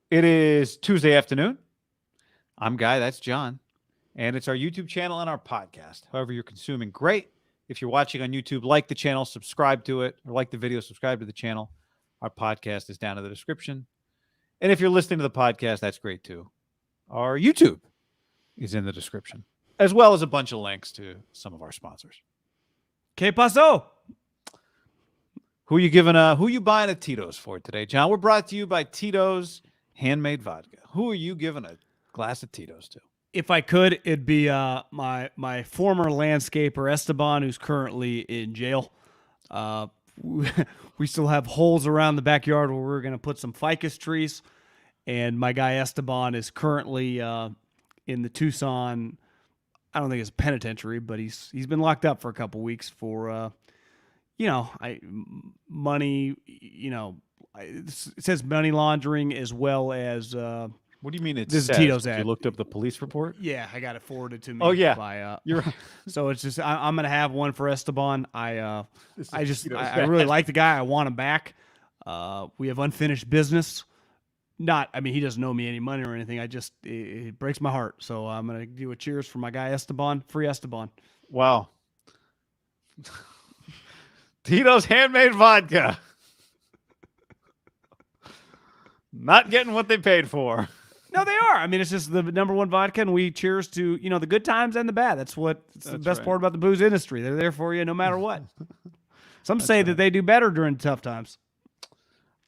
It is Tuesday afternoon. I'm Guy. That's John. And it's our YouTube channel and our podcast. However you're consuming, great. If you're watching on YouTube, like the channel, subscribe to it, or like the video, subscribe to the channel. Our podcast is down in the description. And if you're listening to the podcast, that's great too. Our YouTube is in the description, as well as a bunch of links to some of our sponsors. Que paso? Who you buying a Tito's for today, John? We're brought to you by Tito's Handmade Vodka. Who are you giving a glass of Tito's to? If I could, it'd be my former landscaper Esteban, who's currently in jail. We still have holes around the backyard where we're going to put some ficus trees, and my guy Esteban is currently in the Tucson. I don't think it's penitentiary, but he's been locked up for a couple weeks for money. It says money laundering as well as. What do you mean? This is Tito's ad. You looked up the police report? Yeah, I got it forwarded to me. Oh yeah, by, you're right. So it's just I'm gonna have one for Esteban. I really like the guy. I want him back. We have unfinished business. He doesn't owe me any money or anything. It breaks my heart. So I'm gonna do a cheers for my guy Esteban. Free Esteban. Wow. Tito's Handmade Vodka. Not getting what they paid for. No, they are. I mean, it's just the number one vodka, and we cheers to, the good times and the bad. That's the best part about the booze industry. They're there for you no matter what. Some say that they do better during tough times.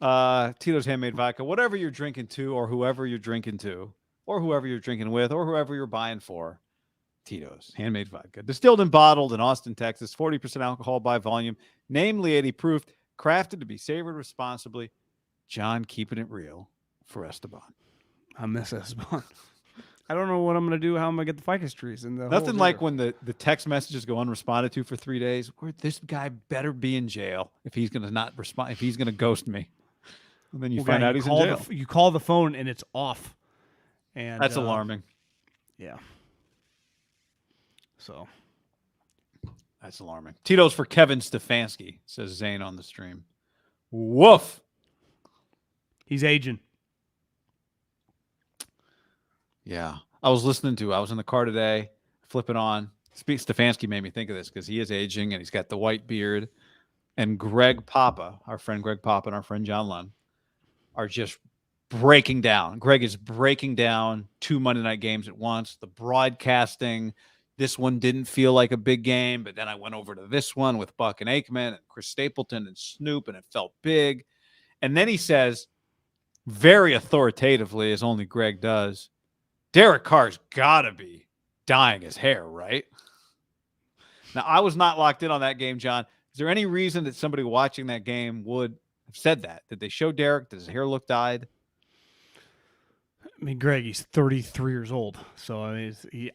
Tito's Handmade Vodka, whatever you're drinking to, or whoever you're drinking to, or whoever you're drinking with, or whoever you're buying for, Tito's Handmade Vodka. Distilled and bottled in Austin, Texas, 40% alcohol by volume, namely 80 proof, crafted to be savored responsibly. John, keeping it real for Esteban. I miss Esteban. I don't know what I'm going to do, how I'm going to get the ficus trees. Nothing like when the text messages go unresponded to for 3 days. This guy better be in jail if he's going to not respond, if he's going to ghost me. And then you find out he's in jail. You call the phone and it's off. And that's alarming. Yeah. So. That's alarming. Tito's for Kevin Stefanski, says Zane on the stream. Woof. He's aging. Yeah. I was in the car today, flipping on. Stefanski made me think of this because he is aging and he's got the white beard. And Greg Papa, our friend Greg Papa and our friend John Lund, are just breaking down. Greg is breaking down 2 Monday night games at once. The broadcasting, this one didn't feel like a big game, but then I went over to this one with Buck and Aikman and Chris Stapleton and Snoop, and it felt big. And then he says, very authoritatively, as only Greg does, Derek Carr's got to be dyeing his hair, right? Now, I was not locked in on that game, John. Is there any reason that somebody watching that game would have said that? Did they show Derek? Does his hair look dyed? I mean, Greg, he's 33 years old. So, I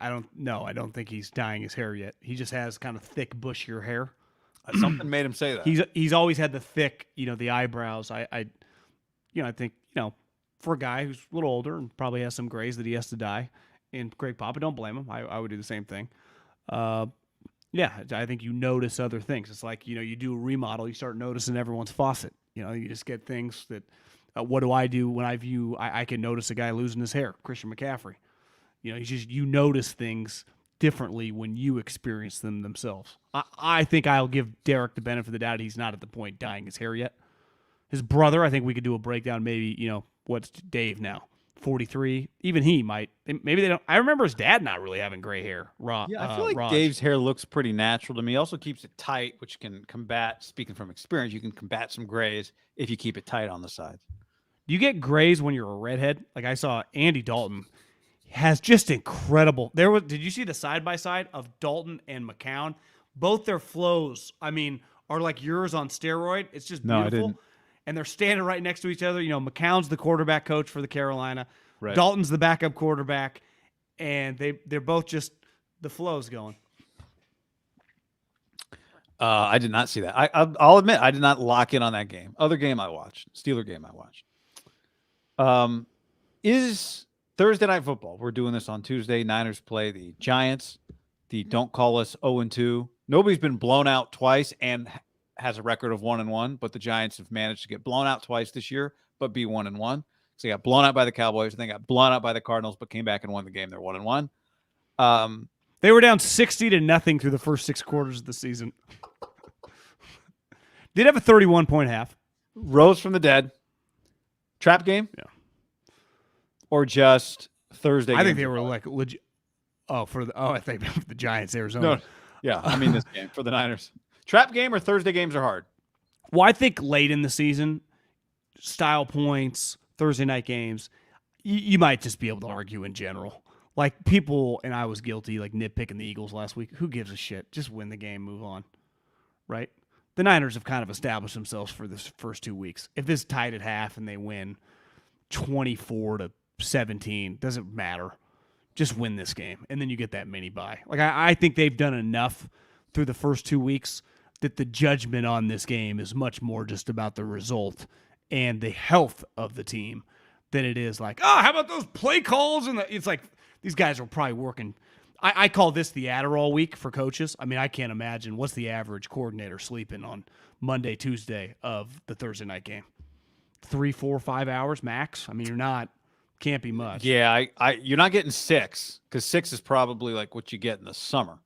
don't think he's dyeing his hair yet. He just has kind of thick, bushier hair. Something made him say that. He's always had the thick, the eyebrows. I think, for a guy who's a little older and probably has some grays that he has to dye, and Greg Papa, don't blame him. I would do the same thing. Yeah, I think you notice other things. It's like, you do a remodel, you start noticing everyone's faucet. You just get things that, what do I do when I can notice a guy losing his hair, Christian McCaffrey. You notice things differently when you experience them themselves. I think I'll give Derek the benefit of the doubt. He's not at the point dyeing his hair yet. His brother, I think we could do a breakdown. Maybe, what's Dave now? 43. Even he might. Maybe they don't. I remember his dad not really having gray hair. I feel like Dave's hair looks pretty natural to me. He also keeps it tight, which can combat, speaking from experience, you can combat some grays if you keep it tight on the sides. Do you get grays when you're a redhead? Like I saw Andy Dalton has just incredible. Did you see the side-by-side of Dalton and McCown? Both their flows, are like yours on steroid. It's just beautiful. No, I didn't. And they're standing right next to each other. McCown's the quarterback coach for the Carolina. Right. Dalton's the backup quarterback. And they're both just the flow's going. I did not see that. I'll admit I did not lock in on that game. Other game I watched. Steeler game I watched. Is Thursday Night Football. We're doing this on Tuesday. Niners play the Giants. The don't call us 0-2. Nobody's been blown out twice and has a record of 1-1, but the Giants have managed to get blown out twice this year, but be 1-1. They got blown out by the Cowboys. They got blown out by the Cardinals, but came back and won the game. They're 1-1. They were down 60-0 through the first 6 quarters of the season. Did have a 31-point half. Rose from the dead. Trap game? Yeah. Or just Thursday? I think they were like legit. I think the Giants, Arizona. No, yeah, I mean this game for the Niners. Trap game or Thursday games are hard. Well, I think late in the season, style points, Thursday night games, you might just be able to argue in general. Like people, and I was guilty, like nitpicking the Eagles last week. Who gives a shit? Just win the game, move on. Right? The Niners have kind of established themselves for this first 2 weeks. If it's tied at half and they win 24-17, doesn't matter. Just win this game, and then you get that mini bye. Like I think they've done enough through the first 2 weeks that the judgment on this game is much more just about the result and the health of the team than it is like, how about those play calls? And it's like these guys are probably working. I call this the Adderall week for coaches. I mean, I can't imagine what's the average coordinator sleeping on Monday, Tuesday of the Thursday night game. 3, 4, 5 hours max. I mean, can't be much. Yeah, you're not getting 6 because 6 is probably like what you get in the summer,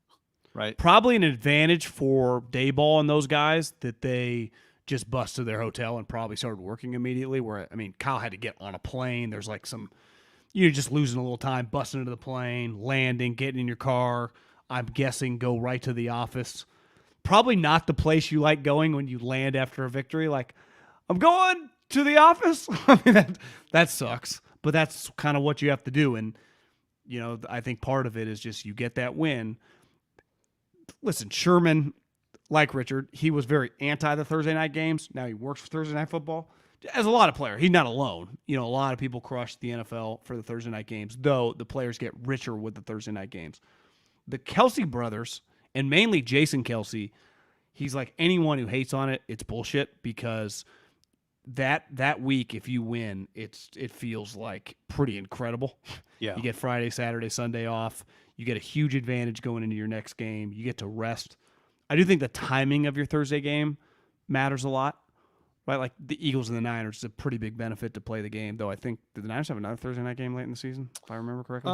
right? Probably an advantage for Dayball and those guys that they just busted their hotel and probably started working immediately. Where, I mean, Kyle had to get on a plane. There's like you're just losing a little time, busting into the plane, landing, getting in your car. I'm guessing go right to the office. Probably not the place you like going when you land after a victory. Like, I'm going to the office. I mean, that sucks. But that's kind of what you have to do. And, I think part of it is just you get that win. Listen, Sherman, like Richard, he was very anti the Thursday night games. Now he works for Thursday Night Football. As a lot of players, he's not alone. A lot of people crush the NFL for the Thursday night games, though the players get richer with the Thursday night games. The Kelsey brothers, and mainly Jason Kelsey, he's like anyone who hates on it, it's bullshit because – that week, if you win, it feels like pretty incredible. Yeah. You get Friday, Saturday, Sunday off. You get a huge advantage going into your next game. You get to rest. I do think the timing of your Thursday game matters a lot, right? Like the Eagles and the Niners is a pretty big benefit to play the game, though I think, did the Niners have another Thursday night game late in the season, if I remember correctly?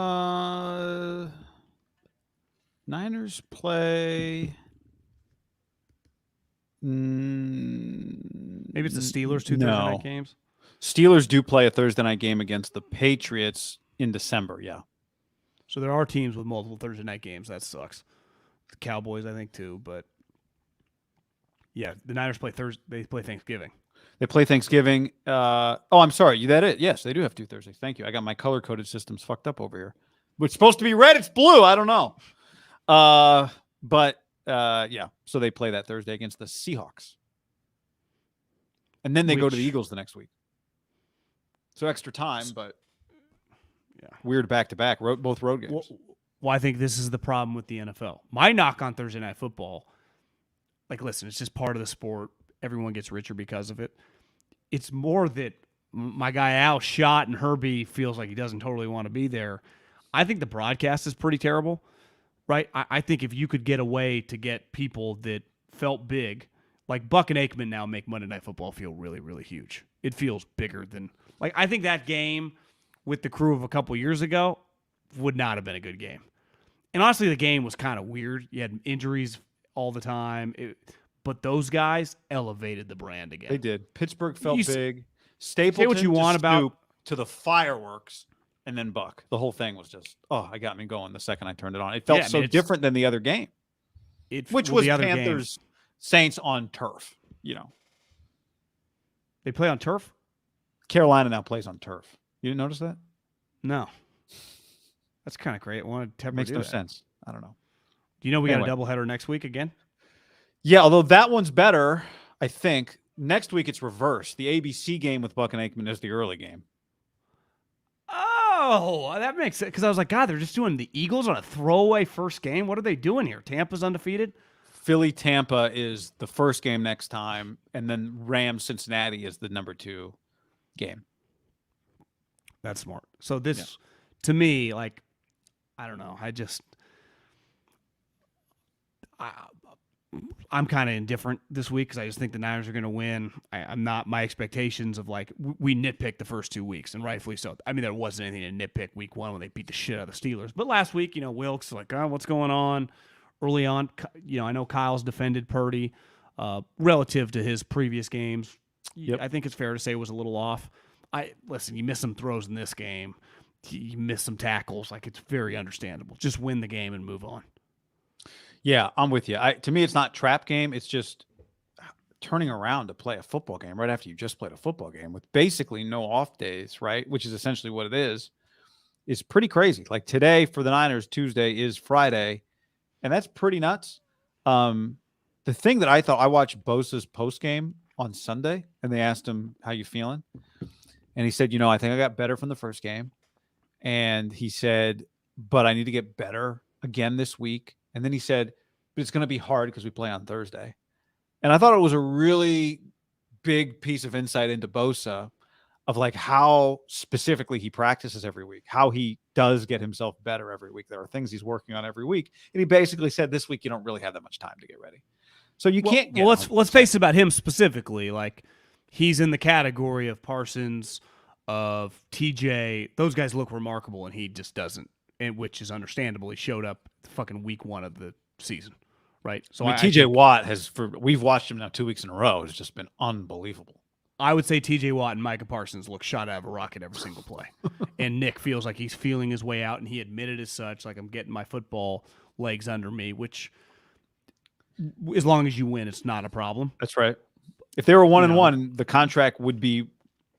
Niners play... Maybe it's the Steelers, 2 Thursday night games. Steelers do play a Thursday night game against the Patriots in December, yeah. So there are teams with multiple Thursday night games. That sucks. The Cowboys, I think, too. But, yeah, the Niners play Thursday. They play Thanksgiving. They play Thanksgiving. I'm sorry. That it? Yes, they do have 2 Thursdays. Thank you. I got my color-coded systems fucked up over here. It's supposed to be red. It's blue. I don't know. Yeah, so they play that Thursday against the Seahawks. And then they go to the Eagles the next week. So extra time, but yeah, weird back-to-back, both road games. Well, I think this is the problem with the NFL. My knock on Thursday Night Football, like, listen, it's just part of the sport. Everyone gets richer because of it. It's more that my guy Al shot and Herbie feels like he doesn't totally want to be there. I think the broadcast is pretty terrible. Right? I think if you could get a way to get people that felt big, like Buck and Aikman now make Monday Night Football feel really, really huge. It feels bigger than, like, I think that game with the crew of a couple years ago would not have been a good game. And honestly, the game was kind of weird. You had injuries all the time. But those guys elevated the brand again. They did. Pittsburgh felt big. Stapleton say what you want about to the fireworks. And then Buck. The whole thing was just, it got me going the second I turned it on. It felt different than the other game, which was Panthers Saints on turf. They play on turf? Carolina now plays on turf. You didn't notice that? No. That's kind of great. Makes no sense. I don't know. Do you know we got a doubleheader next week again? Yeah, although that one's better, I think. Next week it's reversed. The ABC game with Buck and Aikman is the early game. Oh, that makes sense. Because I was like, God, they're just doing the Eagles on a throwaway first game. What are they doing here? Tampa's undefeated? Philly-Tampa is the first game next time, and then Rams-Cincinnati is the number 2 game. That's smart. So this, to me, like, I don't know. I'm kind of indifferent this week because I just think the Niners are going to win. I'm not my expectations of like we nitpicked the first 2 weeks, and rightfully so. I mean, there wasn't anything to nitpick week one when they beat the shit out of the Steelers. But last week, Wilkes like, oh, what's going on? Early on, I know Kyle's defended Purdy relative to his previous games. Yep. I think it's fair to say it was a little off. Listen, you missed some throws in this game. You missed some tackles. Like, it's very understandable. Just win the game and move on. Yeah, I'm with you. To me, it's not trap game. It's just turning around to play a football game right after you just played a football game with basically no off days, right? Which is essentially what it is pretty crazy. Like today for the Niners, Tuesday is Friday, and that's pretty nuts. The thing that I watched Bosa's post game on Sunday, and they asked him, how you feeling? And he said, I think I got better from the first game. And he said, but I need to get better again this week. And then he said, but it's going to be hard because we play on Thursday. And I thought it was a really big piece of insight into Bosa of like how specifically he practices every week, how he does get himself better every week. There are things he's working on every week. And he basically said this week, you don't really have that much time to get ready. So you can't get. Well, let's face it about him specifically. Like, he's in the category of Parsons, of TJ. Those guys look remarkable, and he just doesn't, and which is understandable. He showed up fucking week one of the season, right? So TJ Watt we've watched him now 2 weeks in a row. It's just been unbelievable. I would say TJ Watt and Micah Parsons look shot out of a rocket every single play. And Nick feels like he's feeling his way out, and he admitted as such, like, I'm getting my football legs under me, which as long as you win, it's not a problem. That's right. If they were 1-1, the contract would be,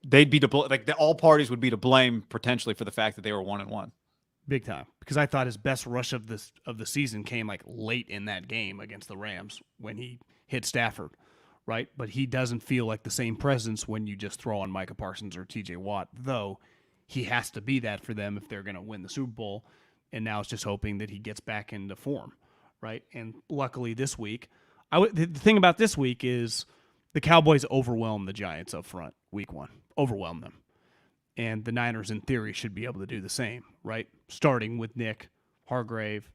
they'd be all parties would be to blame potentially for the fact that they were 1-1. Big time, because I thought his best rush of the season came like late in that game against the Rams when he hit Stafford, right? But he doesn't feel like the same presence when you just throw on Micah Parsons or TJ Watt, though he has to be that for them if they're going to win the Super Bowl. And now it's just hoping that he gets back into form, right? And luckily this week, the thing about this week is the Cowboys overwhelmed the Giants up front week one, overwhelmed them. And the Niners, in theory, should be able to do the same, right? Starting with Nick, Hargrave,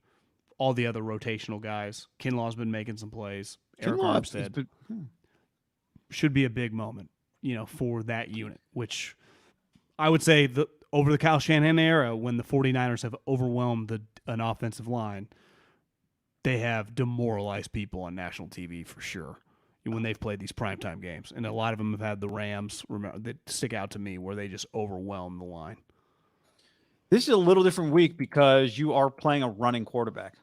all the other rotational guys. Kinlaw's been making some plays. Eric Armstead should be a big moment, for that unit, which I would say over the Kyle Shanahan era, when the 49ers have overwhelmed an offensive line, they have demoralized people on national TV for sure when they've played these primetime games. And a lot of them have had the Rams that stick out to me where they just overwhelm the line. This is a little different week because you are playing a running quarterback.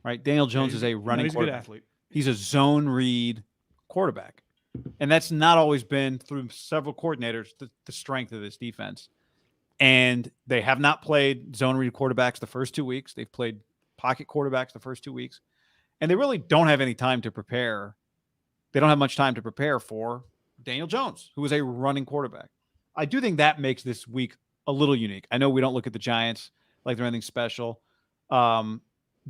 Right? Daniel Jones is a running he's quarterback. A good athlete. He's a zone read quarterback. And that's not always been, through several coordinators, the strength of this defense. And they have not played zone read quarterbacks the first 2 weeks. They've played pocket quarterbacks the first 2 weeks. And they really don't have any time to prepare. They don't have much time to prepare for Daniel Jones, who is a running quarterback. I do think that makes this week a little unique. I know we don't look at the Giants like they're anything special. Brian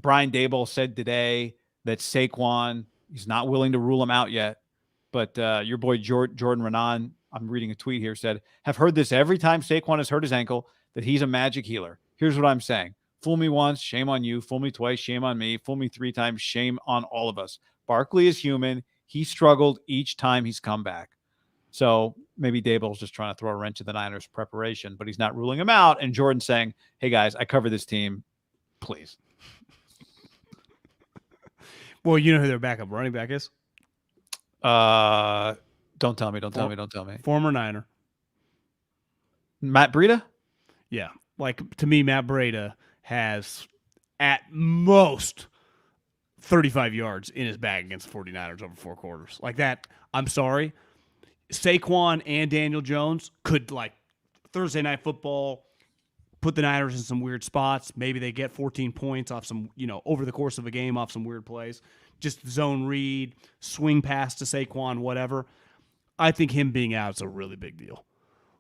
Daboll said today that Saquon, he's not willing to rule him out yet. But your boy Jordan Renan, I'm reading a tweet here, said, have heard this every time Saquon has hurt his ankle, that he's a magic healer. Here's what I'm saying. Fool me once, shame on you. Fool me twice, shame on me. Fool me 3 times, shame on all of us. Barkley is human. He struggled each time he's come back. So maybe Daboll's just trying to throw a wrench in the Niners' preparation, but he's not ruling him out. And Jordan's saying, hey, guys, I cover this team. Please. Well, you know who their backup running back is? Don't tell me. Former Niner. Matt Breida? Yeah. Like, to me, Matt Breida has at most 35 yards in his bag against the 49ers over 4 quarters. Like that, I'm sorry. Saquon and Daniel Jones could, like, Thursday Night Football, put the Niners in some weird spots. Maybe they get 14 points off some, over the course of a game off some weird plays. Just zone read, swing pass to Saquon, whatever. I think him being out is a really big deal.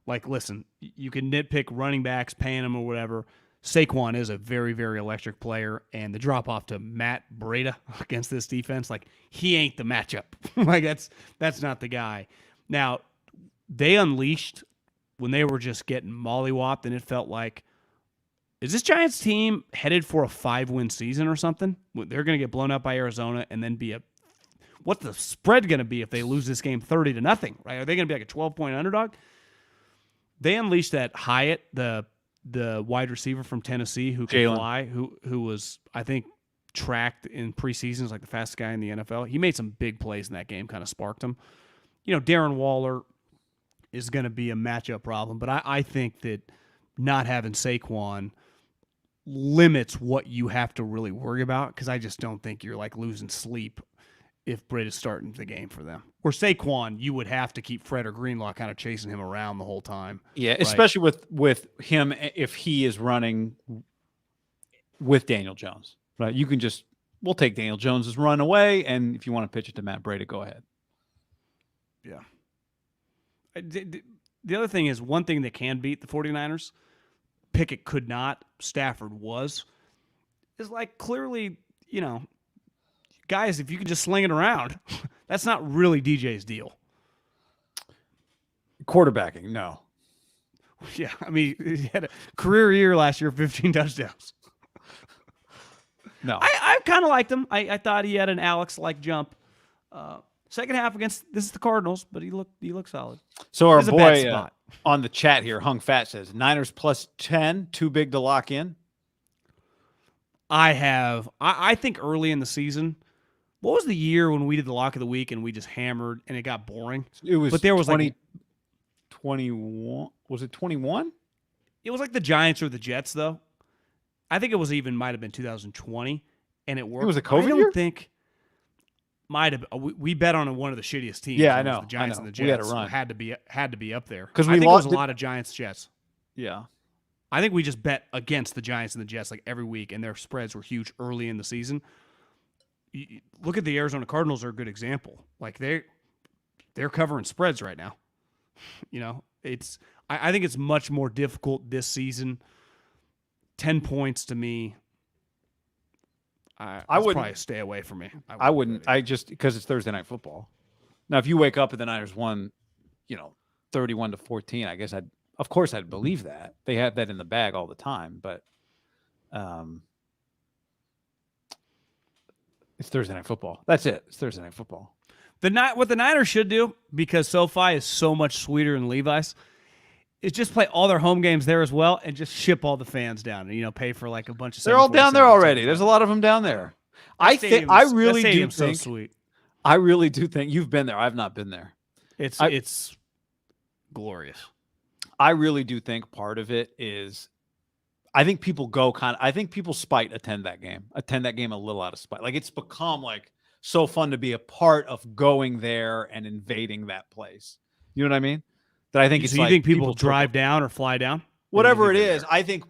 Like, listen, you can nitpick running backs, paying them or whatever. Saquon is a very, very electric player, and the drop-off to Matt Breida against this defense, like, he ain't the matchup. Like, that's not the guy. Now, they unleashed when they were just getting mollywopped, and it felt like is this Giants team headed for a 5-win season or something? They're going to get blown out by Arizona and then be what's the spread going to be if they lose this game 30-0, right? Are they going to be like a 12-point underdog? They unleashed that Hyatt, the wide receiver from Tennessee who can fly, who was, I think, tracked in preseason as like the fastest guy in the NFL. He made some big plays in that game, kind of sparked him. Darren Waller is going to be a matchup problem, but I think that not having Saquon limits what you have to really worry about, because I just don't think you're like losing sleep if Britt is starting the game for them. Or Saquon, you would have to keep Fred or Greenlaw kind of chasing him around the whole time. Yeah, right? Especially with him if he is running with Daniel Jones. Right? We'll take Daniel Jones's run away, and if you want to pitch it to Matt Breida, go ahead. Yeah. The other thing is, one thing that can beat the 49ers, Pickett could not, Stafford was, is like clearly, guys, if you can just sling it around, that's not really DJ's deal. Quarterbacking, no. Yeah, I mean, he had a career year last year, 15 touchdowns. No. I kind of liked him. I thought he had an Alex-like jump. Second half this is the Cardinals, but he looked solid. So our boy on the chat here, Hung Fat, says Niners plus 10, too big to lock in. I think early in the season, what was the year when we did the lock of the week and we just hammered and it got boring? It was, but there was 21. Was it 21? It was like the Giants or the Jets, though. I think it might have been 2020, and it worked. It was a COVID year? I don't think might have. We bet on one of the shittiest teams. Yeah, I know. The Giants and the Jets we had a run. had to be up there because I think it was a lot of Giants Jets. Yeah, I think we just bet against the Giants and the Jets like every week, and their spreads were huge early in the season. Look at the Arizona Cardinals; are a good example. Like they're covering spreads right now. I think it's much more difficult this season. 10 points to me. I would probably stay away from me. I wouldn't. Because it's Thursday Night Football. Now, if you wake up and the Niners won, 31-14, I guess I'd believe that. They have that in the bag all the time, but it's Thursday Night Football. That's it. It's Thursday Night Football. What the Niners should do, because SoFi is so much sweeter than Levi's, is just play all their home games there as well and just ship all the fans down and, pay for like a bunch of. They're all down there already. There's a lot of them down there. I really do think. So sweet. I really do think you've been there. I've not been there. It's glorious. I really do think part of it is, I think people attend that game a little out of spite. Like it's become like so fun to be a part of going there and invading that place. You know what I mean? That I think it's. So you think people drive down or fly down? Whatever it is, I think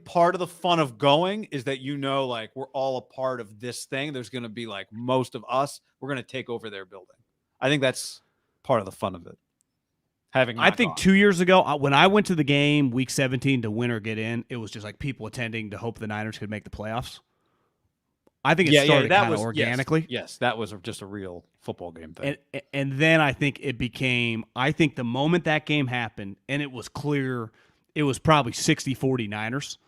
part of the fun of going is that like we're all a part of this thing. There's going to be like most of us. We're going to take over their building. I think that's part of the fun of it. I think 2 years ago when I went to the game week 17 to win or get in, it was just like people attending to hope the Niners could make the playoffs. I think it started kind of organically. Yes, that was just a real football game thing. And then I think it became, the moment that game happened and it was clear it was probably 60-40 Niners,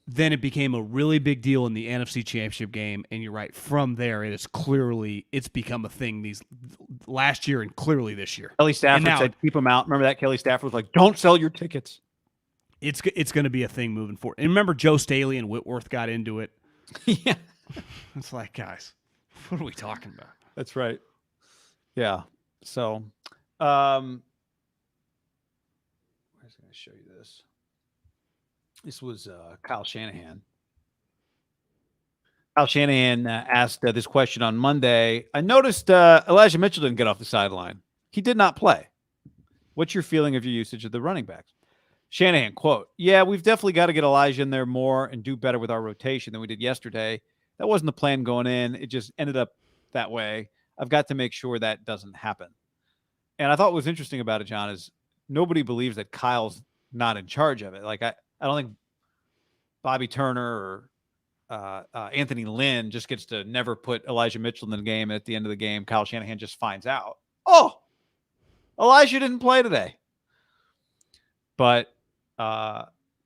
then it became a really big deal in the NFC Championship game. And you're right, from there it's become a thing last year and clearly this year. Kelly Stafford said keep them out. Remember that? Kelly Stafford was like, don't sell your tickets. It's going to be a thing moving forward. And remember Joe Staley and Whitworth got into it. Yeah. It's like, guys, what are we talking about? That's right. Yeah. So, I was going to show you this. This was Kyle Shanahan. Kyle Shanahan asked this question on Monday. I noticed Elijah Mitchell didn't get off the sideline. He did not play. What's your feeling of your usage of the running backs? Shanahan, quote, yeah, we've definitely got to get Elijah in there more and do better with our rotation than we did yesterday. That wasn't the plan going in. It just ended up that way. I've got to make sure that doesn't happen. And I thought what was interesting about it, John, is nobody believes that Kyle's not in charge of it. Like, I don't think Bobby Turner or Anthony Lynn just gets to never put Elijah Mitchell in the game. At the end of the game, Kyle Shanahan just finds out, oh, Elijah didn't play today. But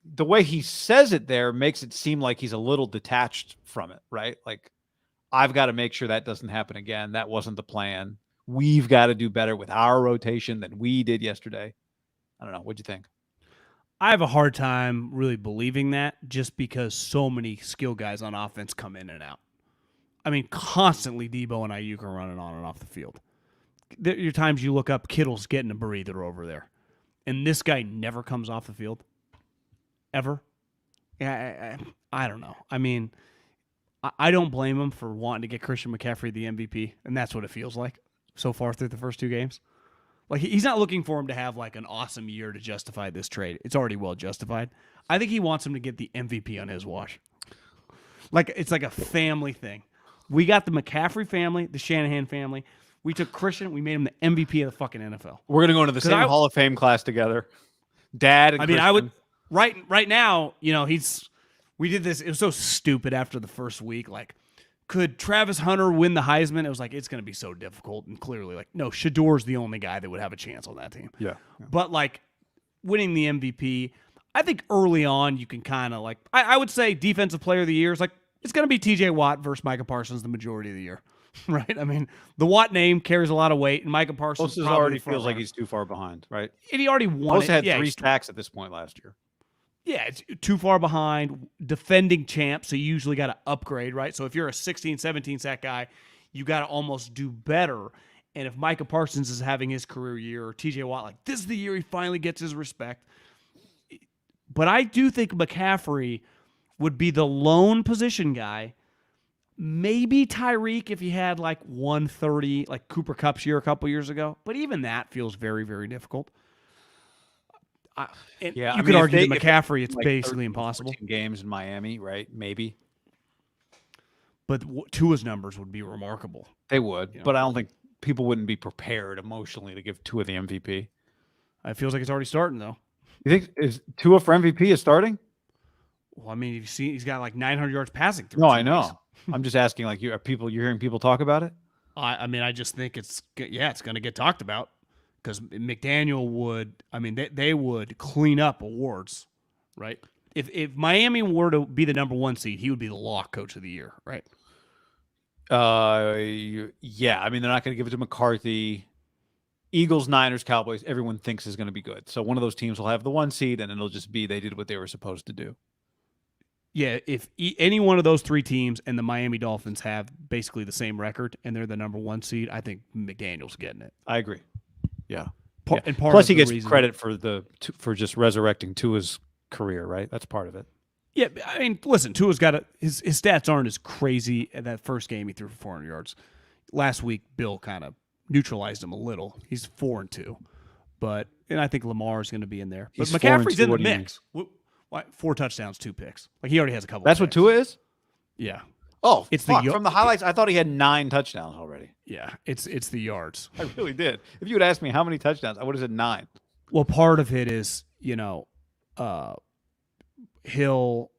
the way he says it there makes it seem like he's a little detached from it, right? Like, I've got to make sure that doesn't happen again. That wasn't the plan. We've got to do better with our rotation than we did yesterday. I don't know. What'd you think? I have a hard time really believing that just because so many skill guys on offense come in and out. I mean, constantly Debo and Aiyuk are running on and off the field. There are times you look up, Kittle's getting a breather over there. And this guy never comes off the field. Ever. Yeah, I don't know. I mean, I don't blame him for wanting to get Christian McCaffrey the MVP, and that's what it feels like so far through the first 2 games. Like, he's not looking for him to have like an awesome year to justify this trade. It's already well justified. I think he wants him to get the MVP on his watch. Like, it's like a family thing. We got the McCaffrey family, the Shanahan family. We took Christian. We made him the MVP of the fucking NFL. We're gonna go into the same Hall of Fame class together. Dad and I mean, Christian. I would right now. You know, we did this. It was so stupid after the first week. Like, could Travis Hunter win the Heisman? It was like, it's going to be so difficult. And clearly, like, no, Shador's the only guy that would have a chance on that team. Yeah. But like, winning the MVP, I think early on you can kind of like. I would say Defensive Player of the Year is like, it's going to be T.J. Watt versus Micah Parsons the majority of the year. Right? I mean, the Watt name carries a lot of weight, and Micah Parsons already feels like he's too far behind, right? And he already won Bosa it. had 3 sacks at this point last year. Yeah, it's too far behind. Defending champ, so you usually got to upgrade, right? So if you're a 16, 17 sack guy, you got to almost do better. And if Micah Parsons is having his career year, or TJ Watt, like, this is the year he finally gets his respect. But I do think McCaffrey would be the lone position guy. Maybe Tyreek if he had like 130, like Cooper Kupp's year a couple years ago. But even that feels very, very difficult. You could argue that McCaffrey, it's like basically impossible. Games in Miami, right? Maybe. But Tua's numbers would be remarkable. They would, but I don't think people wouldn't be prepared emotionally to give Tua the MVP. It feels like it's already starting, though. You think is Tua for MVP is starting? Well, I mean, he's got like 900 yards passing through. No, I know. I'm just asking, like, you're hearing people talk about it? I mean, I just think it's going to get talked about because McDaniel would, I mean, they would clean up awards, right? If Miami were to be the number 1 seed, he would be the lock coach of the year, right? Yeah. I mean, they're not going to give it to McCarthy. Eagles, Niners, Cowboys, everyone thinks is going to be good. So one of those teams will have the 1 seed, and it'll just be they did what they were supposed to do. Yeah, if any one of those 3 teams and the Miami Dolphins have basically the same record and they're the number 1 seed, I think McDaniel's getting it. I agree. Yeah. And plus, he gets credit for just resurrecting Tua's career, right? That's part of it. Yeah, I mean, listen, Tua's got his stats aren't as crazy. At that first game, he threw for 400 yards. Last week, Bill kind of neutralized him a little. He's 4-2, and I think Lamar's going to be in there. But McCaffrey's in the mix. 4 touchdowns, 2 picks. Like, he already has a couple. That's what Tua is? Yeah. Oh, from the highlights, I thought he had 9 touchdowns already. Yeah, it's the yards. I really did. If you had asked me how many touchdowns, I would have said 9. Well, part of it is, Hill,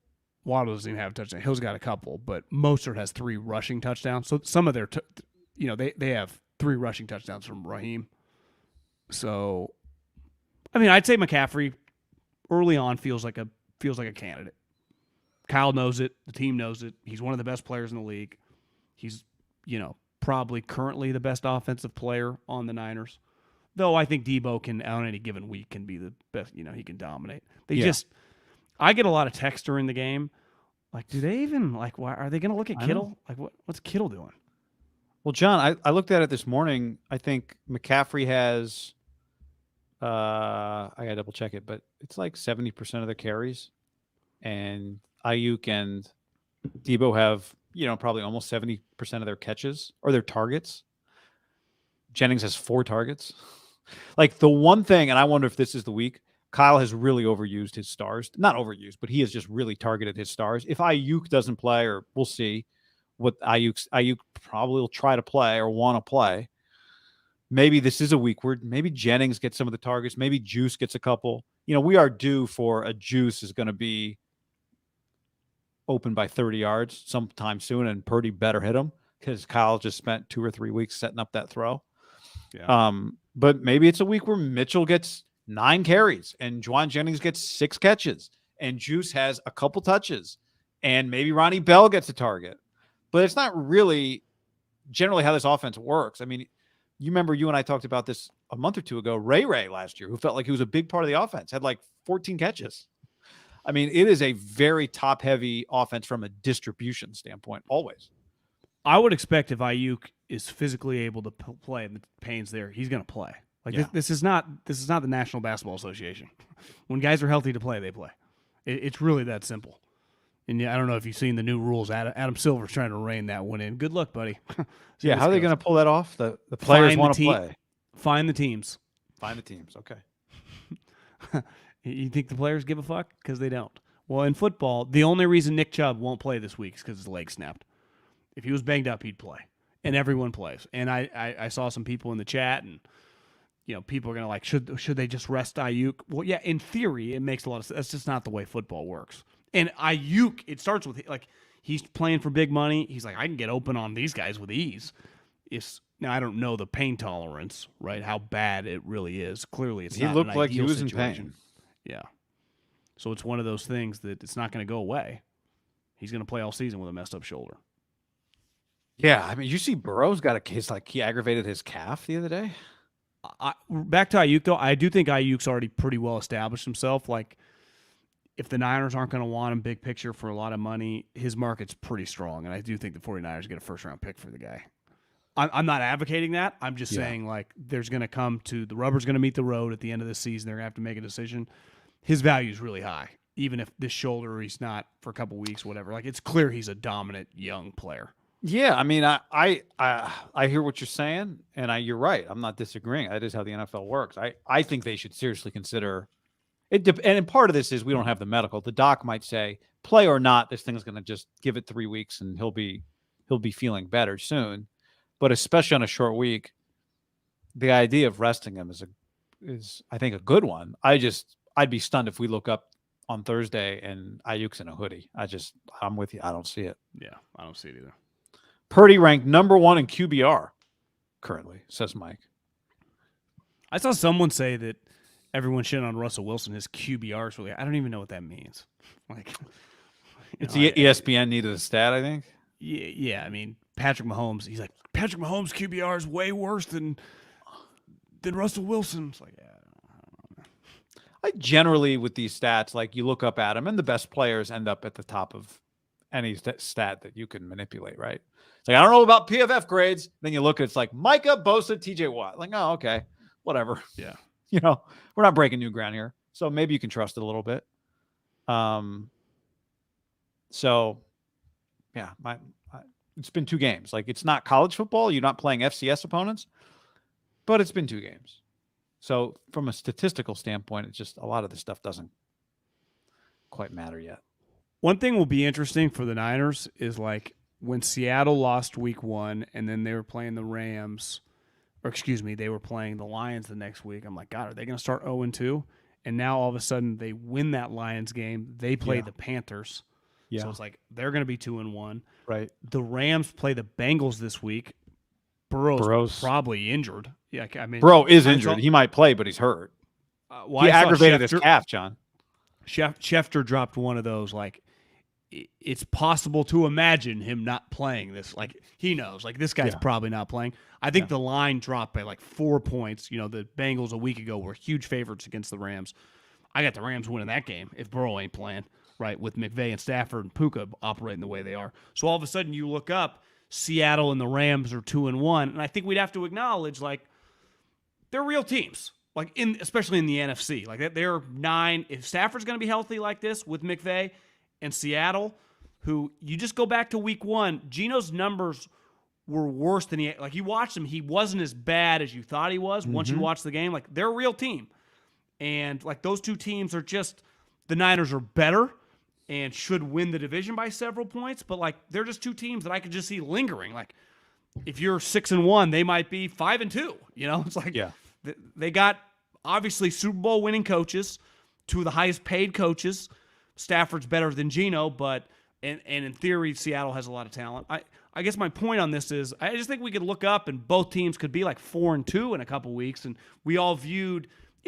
Waddle doesn't even have a touchdown. Hill's got a couple, but Mostert has 3 rushing touchdowns. So some of their, they have 3 rushing touchdowns from Raheem. So, I mean, I'd say McCaffrey early on feels like a candidate. Kyle knows it. The team knows it. He's one of the best players in the league. He's, probably currently the best offensive player on the Niners. Though I think Debo can, on any given week, can be the best. He can dominate. I get a lot of texts during the game. Like, do they even, like, why are they going to look at Kittle? Like, what's Kittle doing? Well, John, I looked at it this morning. I think McCaffrey has, I got to double check it, but it's like 70% of their carries. And Aiyuk and Debo have, probably almost 70% of their catches or their targets. Jennings has 4 targets. Like, the one thing, and I wonder if this is the week, Kyle has really overused his stars. Not overused, but he has just really targeted his stars. If Aiyuk doesn't play, or we'll see what Aiyuk probably will try to play or want to play, maybe this is a week where maybe Jennings gets some of the targets. Maybe Juice gets a couple. We are due for a Juice is going to be open by 30 yards sometime soon, and Purdy better hit him because Kyle just spent 2 or 3 weeks setting up that throw. Yeah. But maybe it's a week where Mitchell gets 9 carries and Juwan Jennings gets 6 catches and Juice has a couple touches, and maybe Ronnie Bell gets a target. But it's not really generally how this offense works. I mean, you remember you and I talked about this a month or two ago. Ray last year, who felt like he was a big part of the offense, had like 14 catches. I mean, it is a very top-heavy offense from a distribution standpoint, always. I would expect if Aiyuk is physically able to play and the pain's there, he's going to play. Like this is not the National Basketball Association. When guys are healthy to play, they play. It's really that simple. And I don't know if you've seen the new rules. Adam Silver's trying to rein that one in. Good luck, buddy. Yeah, how are they going to pull that off? The players want to play. Find the teams. Find the teams. Okay. You think the players give a fuck? Because they don't. Well, in football, the only reason Nick Chubb won't play this week is because his leg snapped. If he was banged up, he'd play. And everyone plays. And I saw some people in the chat, and people are going to like, should they just rest Aiyuk? Well, yeah, in theory, it makes a lot of sense. That's just not the way football works. And Aiyuk, it starts with, like, he's playing for big money. He's like, I can get open on these guys with ease. Now, I don't know the pain tolerance, right, how bad it really is. Clearly, it's not an ideal situation. He looked like he was in pain. Yeah. So it's one of those things that it's not going to go away. He's going to play all season with a messed up shoulder. Yeah, I mean, you see Burrow's got a case like he aggravated his calf the other day. Back to Aiyuk, though, I do think Aiyuk's already pretty well established himself. Like, if the Niners aren't going to want him big picture for a lot of money, his market's pretty strong, and I do think the 49ers get a first-round pick for the guy. I'm not advocating that. I'm just saying, like, there's going to come to – the rubber's going to meet the road at the end of the season. They're going to have to make a decision. His value is really high, even if this shoulder he's not for a couple weeks, whatever. Like, it's clear he's a dominant young player. Yeah, I mean, I hear what you're saying, and you're right. I'm not disagreeing. That is how the NFL works. I think they should seriously consider it. And part of this is we don't have the medical. The doc might say, play or not, this thing's going to just give it 3 weeks, and he'll be feeling better soon. But especially on a short week, the idea of resting him is I think a good one. I'd be stunned if we look up on Thursday and Aiyuk's in a hoodie. I'm with you. I don't see it. Yeah, I don't see it either. Purdy ranked number 1 in QBR currently, says Mike. I saw someone say that everyone shit on Russell Wilson. His QBR is really. I don't even know what that means. Like, it's ESPN needed a stat, I think. Yeah. I mean, Patrick Mahomes. He's like, Patrick Mahomes' QBR is way worse than Russell Wilson. It's like, yeah. I don't know. I generally, with these stats, like you look up at them, and the best players end up at the top of any stat that you can manipulate, right? It's like, I don't know about PFF grades. Then you look at it's like Micah, Bosa, TJ Watt. Like, oh, okay, whatever. Yeah. We're not breaking new ground here. So maybe you can trust it a little bit. So, yeah, it's been 2 games. Like, it's not college football. You're not playing FCS opponents, but it's been 2 games. So from a statistical standpoint, it's just a lot of this stuff doesn't quite matter yet. One thing will be interesting for the Niners is, like, when Seattle lost week 1 and then they were playing the Rams, they were playing the Lions the next week. I'm like, God, are they going to start 0-2? And now all of a sudden they win that Lions game. They play the Panthers. Yeah. So it's like they're going to be 2-1. Right. The Rams play the Bengals this week. Burrow's probably injured. Yeah, I mean, Burrow is injured. He might play, but he's hurt. He aggravated his calf, John. Schefter dropped one of those, like, it's possible to imagine him not playing this. Like, he knows. Like, this guy's probably not playing. I think the line dropped by, like, 4 points. The Bengals a week ago were huge favorites against the Rams. I got the Rams winning that game if Burrow ain't playing, right, with McVay and Stafford and Puka operating the way they are. So all of a sudden you look up, Seattle and the Rams are 2-1, and I think we'd have to acknowledge, like, they're real teams. Like, especially in the NFC. Like, they're 9. If Stafford's going to be healthy like this with McVay and Seattle, who you just go back to week 1, Geno's numbers were worse than you watched him, he wasn't as bad as you thought he was once you watched the game. Like, they're a real team. And, like, those 2 teams are just, the Niners are better and should win the division by several points, but, like, they're just 2 teams that I could just see lingering. Like, if you're 6-1, they might be 5-2. It's like, they got obviously Super Bowl winning coaches, 2 of the highest paid coaches. Stafford's better than Geno, but and in theory, Seattle has a lot of talent. I guess my point on this is I just think we could look up and both teams could be like 4-2 in a couple weeks, and we all viewed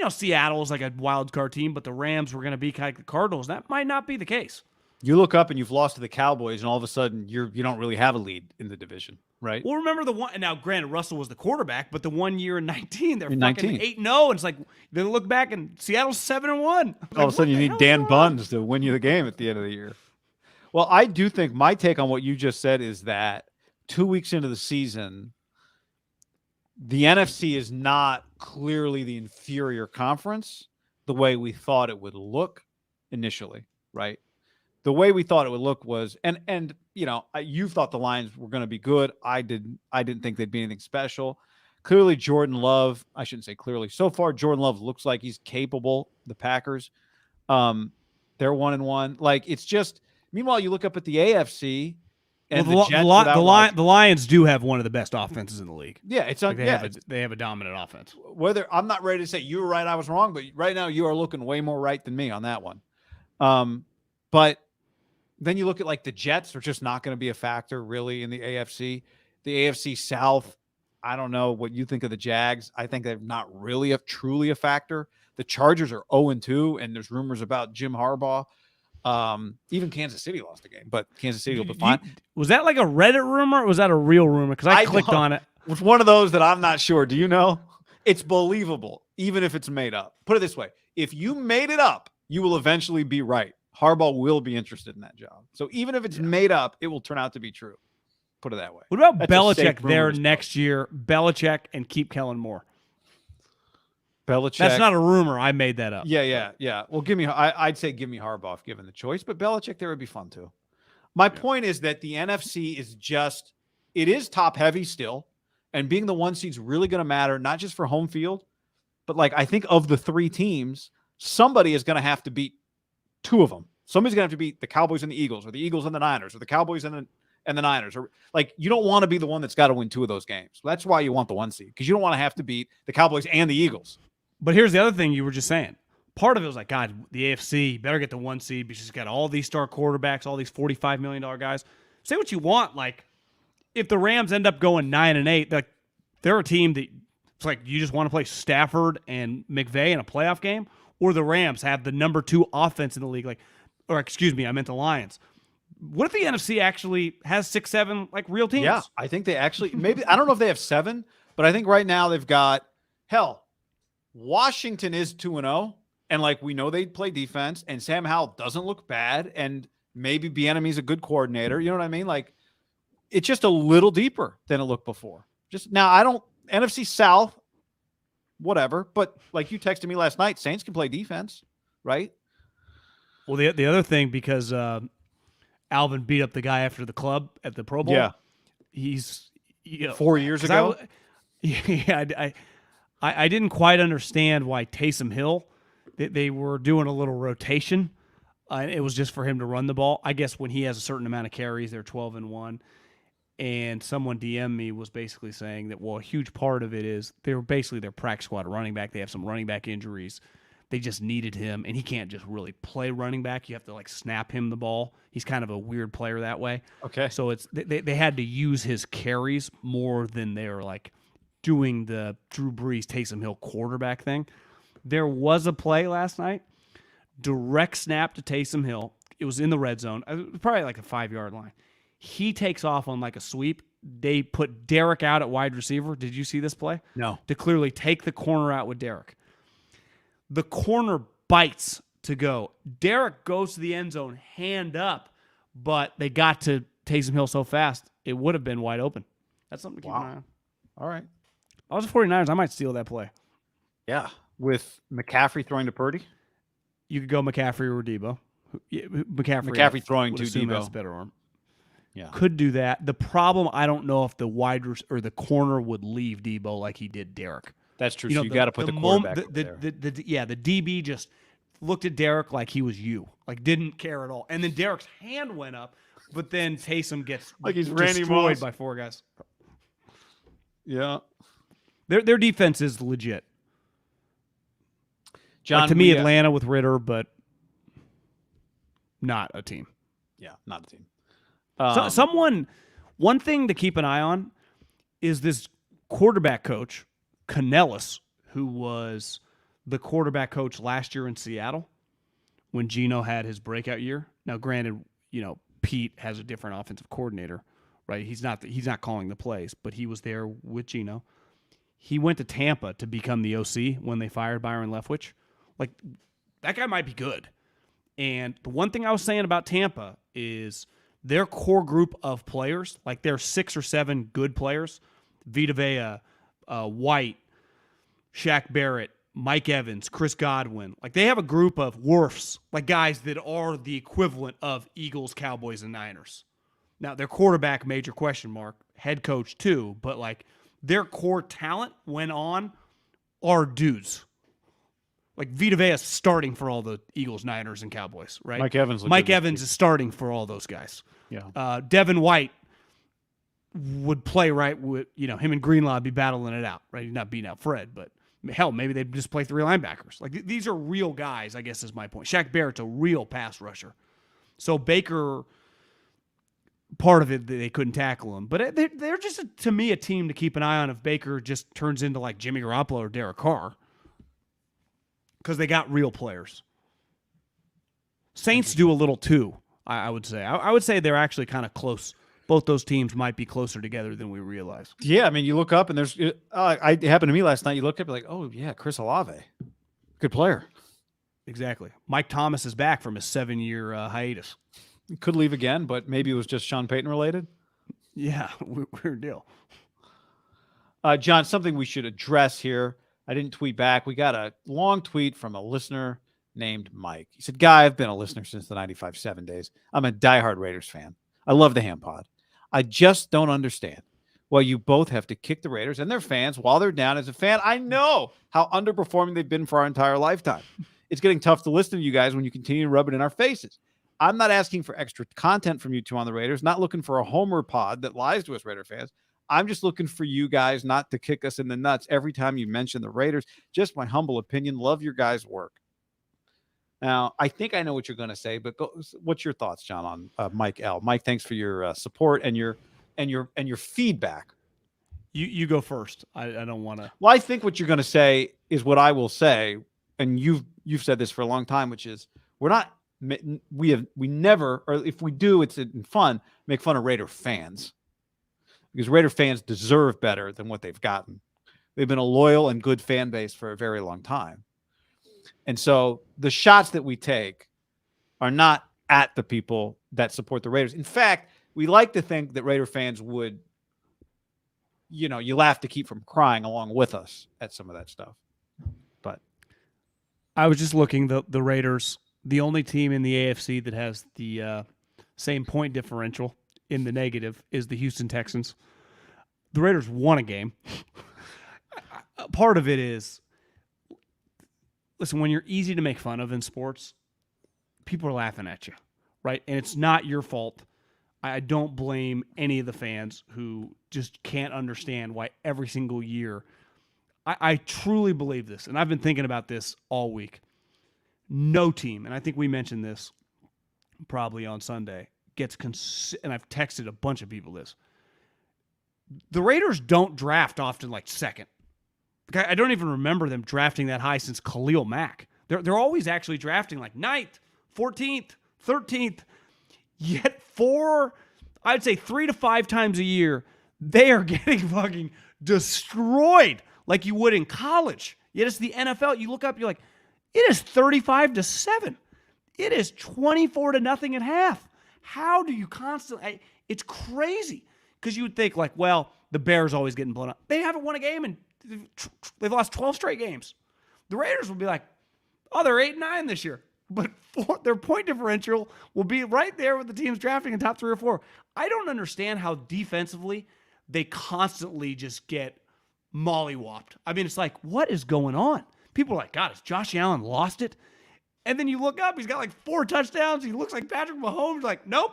Seattle's like a wild card team, but the Rams were going to be kind of like the Cardinals. That might not be the case. You look up and you've lost to the Cowboys, and all of a sudden you don't really have a lead in the division, right? Well, remember the one. Now, granted, Russell was the quarterback, but the 1 year in 19, they're In fucking 19. 8-0, and it's like they look back and Seattle's 7-1. All of a sudden you need Dan Buns to win you the game at the end of the year. Well, I do think my take on what you just said is that 2 weeks into the season, the NFC is not clearly the inferior conference the way we thought it would look initially, right? The way we thought it would look was, and you thought the Lions were going to be good. I didn't think they'd be anything special. Clearly, Jordan Love, I shouldn't say clearly. So far, Jordan Love looks like he's capable. The Packers, they're 1-1. Like, it's just, meanwhile, you look up at the AFC and well, the Jets the Lions do have one of the best offenses in the league. Yeah, it's like they have a dominant offense. Whether I'm not ready to say you were right, I was wrong, but right now you are looking way more right than me on that one. But then you look at like the Jets are just not going to be a factor really in the AFC. The AFC South, I don't know what you think of the Jags. I think they're not really truly a factor. The Chargers are 0-2, and there's rumors about Jim Harbaugh. Even Kansas City lost a game, but Kansas City will be fine. Was that like a Reddit rumor or was that a real rumor? Because I clicked on it. It's one of those that I'm not sure. Do you know? It's believable, even if it's made up. Put it this way. If you made it up, you will eventually be right. Harbaugh will be interested in that job. So even if it's made up, it will turn out to be true. Put it that way. What about Belichick there next year? Belichick and keep Kellen Moore. Belichick. That's not a rumor. I made that up. Yeah. Well, I'd say give me Harbaugh if given the choice, but Belichick there would be fun too. My point is that the NFC is it is top heavy still, and being the 1 seed's really going to matter, not just for home field, but like I think of the 3 teams, somebody is going to have to beat 2 of them. Somebody's going to have to beat the Cowboys and the Eagles, or the Eagles and the Niners, or the Cowboys and the Niners. Or like, you don't want to be the one that's got to win 2 of those games. That's why you want the 1 seed, because you don't want to have to beat the Cowboys and the Eagles. But here's the other thing you were just saying. Part of it was like, God, the AFC better get the 1 seed because it's got all these star quarterbacks, all these $45 million guys. Say what you want. Like, if the Rams end up going 9-8, like they're a team that it's like you just want to play Stafford and McVay in a playoff game, or the Rams have the number 2 offense in the league. Like, or excuse me, I meant the Lions. What if the NFC actually has 6-7 like real teams? Yeah, I think they actually maybe I don't know if they have 7, but I think right now they've got Washington is 2-0, and like we know they play defense, and Sam Howell doesn't look bad, and maybe Bieniemy's a good coordinator. You know what I mean? Like, it's just a little deeper than it looked before. Just now, NFC South, whatever. But like you texted me last night, Saints can play defense, right? Well, the other thing, because Alvin beat up the guy after the club at the Pro Bowl. Yeah, he's 4 years ago. I didn't quite understand why Taysom Hill, they were doing a little rotation. It was just for him to run the ball. I guess when he has a certain amount of carries, they're 12-1. And someone DM'd me was basically saying that, well, a huge part of it is they were basically their practice squad running back. They have some running back injuries. They just needed him, and he can't just really play running back. You have to like snap him the ball. He's kind of a weird player that way. Okay. So it's they had to use his carries more than they were like doing the Drew Brees, Taysom Hill quarterback thing. There was a play last night, direct snap to Taysom Hill. It was in the red zone. It was probably like a 5-yard line. He takes off on like a sweep. They put Derek out at wide receiver. Did you see this play? No. To clearly take the corner out with Derek. The corner bites to go. Derek goes to the end zone, hand up, but they got to Taysom Hill so fast, it would have been wide open. That's something to keep an eye on. All right. I was the 49ers. I might steal that play. Yeah. With McCaffrey throwing to Purdy? You could go McCaffrey or Debo. McCaffrey throwing to Debo. That's a better arm. Yeah. Could do that. The problem, I don't know if the wide or the corner would leave Debo like he did Derek. That's true. So you got to put the quarterback up there. The DB just looked at Derek like he was you. Like didn't care at all. And then Derek's hand went up, but then Taysom gets like he's Randy destroyed Moss. by 4 guys. Yeah. Their defense is legit. John, like to me, Atlanta with Ritter, but not a team. Yeah, not a team. One thing to keep an eye on is this quarterback coach, Canellis, who was the quarterback coach last year in Seattle when Geno had his breakout year. Now, granted, Pete has a different offensive coordinator, right? He's not calling the plays, but he was there with Geno. He went to Tampa to become the OC when they fired Byron Leftwich. Like, that guy might be good. And the one thing I was saying about Tampa is their core group of players, like their 6 or 7 good players, Vita Vea, White, Shaq Barrett, Mike Evans, Chris Godwin, like they have a group of Worfs, like guys that are the equivalent of Eagles, Cowboys, and Niners. Now, their quarterback, major question mark, head coach too, but like their core talent went on are dudes. Like Vita Vea is starting for all the Eagles, Niners, and Cowboys, right? Mike Evans is starting for all those guys. Yeah. Devin White would play right with, him and Greenlaw would be battling it out, right? He's not beating out Fred, but hell, maybe they'd just play 3 linebackers. Like these are real guys, I guess is my point. Shaq Barrett's a real pass rusher. So Baker, part of it, they couldn't tackle him. But they're just, to me, a team to keep an eye on if Baker just turns into like Jimmy Garoppolo or Derek Carr. Because they got real players. Saints do a little too, I would say. I would say they're actually kind of close. Both those teams might be closer together than we realize. Yeah, I mean, you look up and there's it happened to me last night. You look up like, oh yeah, Chris Olave, good player. Exactly. Mike Thomas is back from his 7-year hiatus. He could leave again, but maybe it was just Sean Payton related. Yeah, weird deal. John, something we should address here. I didn't tweet back. We got a long tweet from a listener named Mike. He said, Guy, I've been a listener since the 95-7 days. I'm a diehard Raiders fan. I love the Ham Pod. I just don't understand why you both have to kick the Raiders and their fans while they're down. As a fan, I know how underperforming they've been for our entire lifetime. It's getting tough to listen to you guys when you continue to rub it in our faces. I'm not asking for extra content from you two on the Raiders, not looking for a homer pod that lies to us Raider fans. I'm just looking for you guys not to kick us in the nuts every time you mention the Raiders. Just my humble opinion. Love your guys' work. Now, I think I know what you're going to say, but what's your thoughts, John, on Mike L? Mike, thanks for your support and your feedback. You go first. I don't want to. Well, I think what you're going to say is what I will say, and you've said this for a long time, which is we never, or if we do, it's in fun, make fun of Raider fans. Because Raider fans deserve better than what they've gotten. They've been a loyal and good fan base for a very long time. And so the shots that we take are not at the people that support the Raiders. In fact, we like to think that Raider fans would, you laugh to keep from crying along with us at some of that stuff. But I was just looking, the Raiders, the only team in the AFC that has the same point differential in the negative is the Houston Texans. The Raiders won a game. Part of it is, listen, when you're easy to make fun of in sports, people are laughing at you, right? And it's not your fault. I don't blame any of the fans who just can't understand why every single year. I truly believe this, and I've been thinking about this all week. No team, and I think we mentioned this probably on Sunday, and I've texted a bunch of people this. The Raiders don't draft often like second. I don't even remember them drafting that high since Khalil Mack. They're always actually drafting like 9th, 14th, 13th. Yet I'd say 3 to 5 times a year, they are getting fucking destroyed like you would in college. Yet it's the NFL. You look up, you're like, it is 35-7. It is 24-0 at half. How do you constantly? It's crazy because you would think like, well, the Bears always getting blown up. They haven't won a game and they've lost 12 straight games. The Raiders will be like, oh, they're 8-9 this year, but their point differential will be right there with the teams drafting in top 3 or 4. I don't understand how defensively they constantly just get mollywopped. I mean, it's like, what is going on? People are like, God, has Josh Allen lost it? And then you look up, he's got like 4 touchdowns. He looks like Patrick Mahomes. Like, nope.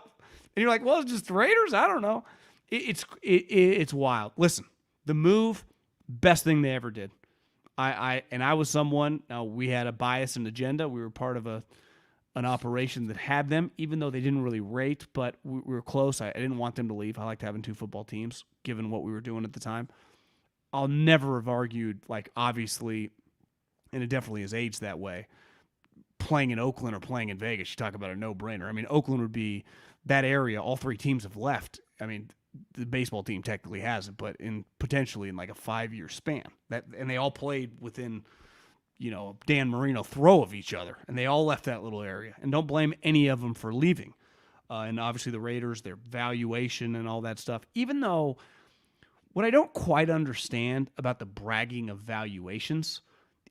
And you're like, well, it's just the Raiders. I don't know. It's wild. Listen, the move, best thing they ever did. I was someone. Now we had a bias and agenda. We were part of an operation that had them, even though they didn't really rate, but we were close. I didn't want them to leave. I liked having 2 football teams, given what we were doing at the time. I'll never have argued. Like, obviously, and it definitely has aged that way. Playing in Oakland or playing in Vegas, you talk about a no-brainer. I mean, Oakland would be that area. All three teams have left. I mean, the baseball team technically hasn't, but potentially in like a 5-year span. And they all played within, Dan Marino throw of each other, and they all left that little area. And don't blame any of them for leaving. And obviously the Raiders, their valuation and all that stuff. Even though what I don't quite understand about the bragging of valuations,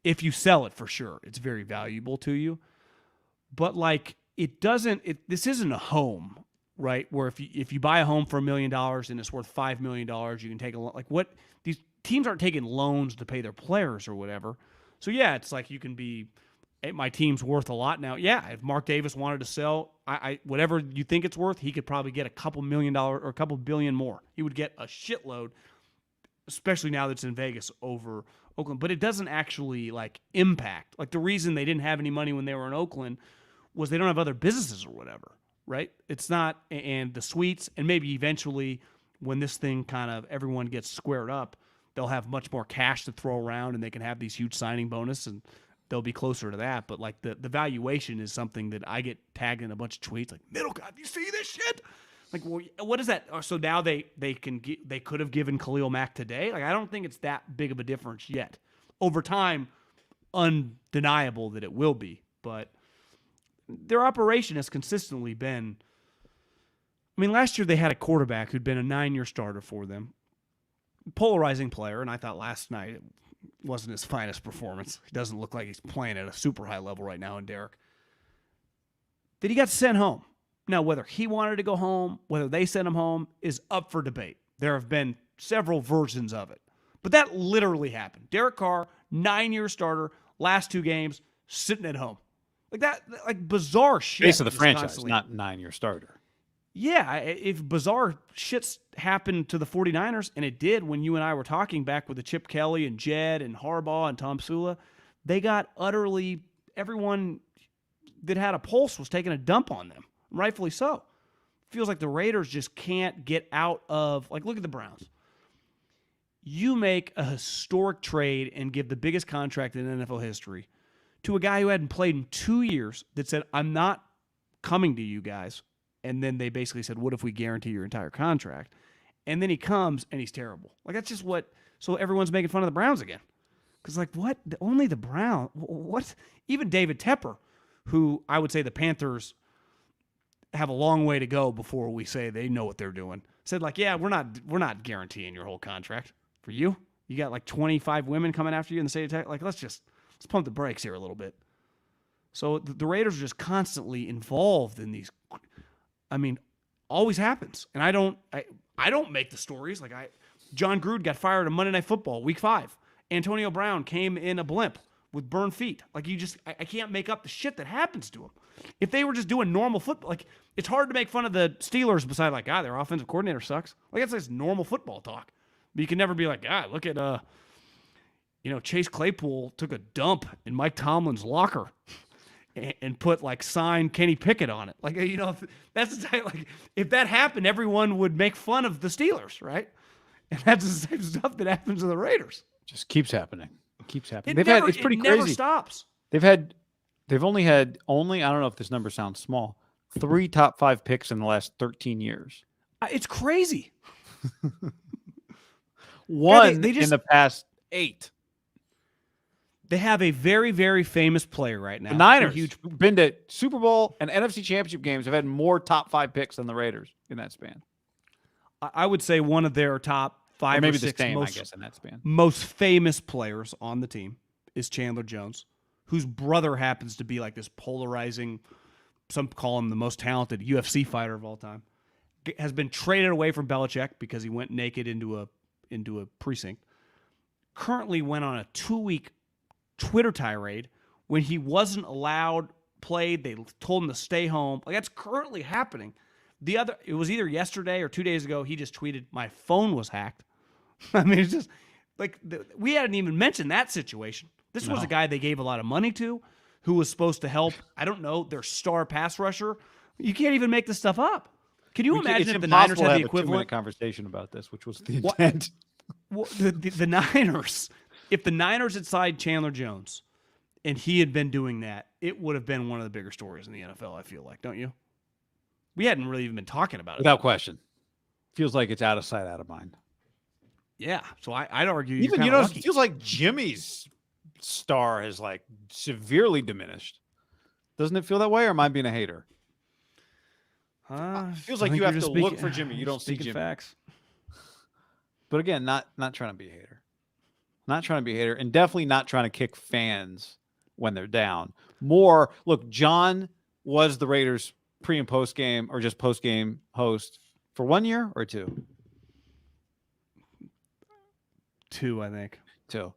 if you sell it for sure, it's very valuable to you. But like this isn't a home, right? Where if you buy a home for $1 million and it's worth $5 million, you can take a loan. Like what these teams aren't taking loans to pay their players or whatever. So yeah, it's like you can be, hey, my team's worth a lot now. Yeah, if Mark Davis wanted to sell, I whatever you think it's worth, he could probably get a couple $1 million or a couple billion more. He would get a shitload, especially now that it's in Vegas over Oakland. But it doesn't actually like impact. Like the reason they didn't have any money when they were in Oakland was they don't have other businesses or whatever, right? It's not, and the suites, and maybe eventually when this thing kind of everyone gets squared up, they'll have much more cash to throw around and they can have these huge signing bonus and they'll be closer to that. But like the valuation is something that I get tagged in a bunch of tweets like, MIDDLEKAUFF, you see this shit? Like, well, what is that? So now they could have given Khalil Mack today. Like, I don't think it's that big of a difference yet. Over time, undeniable that it will be, but their operation has consistently been. I mean, last year they had a quarterback who'd been a 9-year starter for them, polarizing player, and I thought last night it wasn't his finest performance. He doesn't look like he's playing at a super high level right now in Derek. That he got sent home. Now, whether he wanted to go home, whether they sent him home, is up for debate. There have been several versions of it. But that literally happened. Derek Carr, 9-year starter, last 2 games, sitting at home. Like bizarre shit. Face of the franchise, not 9-year starter. Yeah, if bizarre shits happened to the 49ers, and it did when you and I were talking back with the Chip Kelly and Jed and Harbaugh and Tom Sula, they got utterly, everyone that had a pulse was taking a dump on them. Rightfully so. Feels like the Raiders just can't get out of, like, look at the Browns. You make a historic trade and give the biggest contract in NFL history to a guy who hadn't played in 2 years that said, I'm not coming to you guys. And then they basically said, what if we guarantee your entire contract? And then he comes and he's terrible. Like, that's just what, so everyone's making fun of the Browns again. Because, like, what? Only the Browns? What? Even David Tepper, who I would say the Panthers have a long way to go before we say they know what they're doing, said, like, yeah, we're not guaranteeing your whole contract for you. You got like 25 women coming after you in the state of Texas. Like, let's pump the brakes here a little bit. So the Raiders are just constantly involved in these. I mean, always happens. And I don't make the stories. Like, John Gruden got fired on Monday Night Football, week 5. Antonio Brown came in a blimp with burned feet. Like, I can't make up the shit that happens to him. If they were just doing normal football, like, it's hard to make fun of the Steelers beside, like, their offensive coordinator sucks. Like, that's just normal football talk. But you can never be like, look at, Chase Claypool took a dump in Mike Tomlin's locker and put, like, signed Kenny Pickett on it. Like, that's the type, like, if that happened, everyone would make fun of the Steelers, right? And that's the same stuff that happens to the Raiders. Just keeps happening. It keeps happening. It's pretty crazy. It never stops. They've only had I don't know if this number sounds small, 3 top 5 picks in the last 13 years. It's crazy. One they just, in the past 8. They have a very, very famous player right now. The Niners, been to Super Bowl and NFC Championship games, have had more top 5 picks than the Raiders in that span. I would say one of their top 5 or maybe 6 the same, I guess, in that span. Most famous players on the team is Chandler Jones, whose brother happens to be like this polarizing, some call him the most talented UFC fighter of all time, has been traded away from Belichick because he went naked into a precinct. Currently went on a 2-week Twitter tirade when he wasn't allowed played. They told him to stay home. Like, that's currently happening. It was either yesterday or 2 days ago. He just tweeted, "My phone was hacked." I mean, it's just like we hadn't even mentioned that situation. This was a guy they gave a lot of money to, who was supposed to help. I don't know, their star pass rusher. You can't even make this stuff up. Can you imagine if the Niners had the equivalent conversation about this, which was the intent? Well, the Niners. If the Niners had signed Chandler Jones and he had been doing that, it would have been one of the bigger stories in the NFL, I feel like, don't you? We hadn't really even been talking about it. Without question. Feels like it's out of sight, out of mind. Yeah, so I'd argue Even, you're lucky. it feels like Jimmy's star has like severely diminished. Doesn't it feel that way, or am I being a hater? Feels like you have to look for Jimmy. You don't see Jimmy. Facts. But again, not trying to be a hater. Not trying to be a hater, and definitely not trying to kick fans when they're down. More, look, John was the Raiders pre and post game, or just post game host for 1 year or two. 2, I think. 2.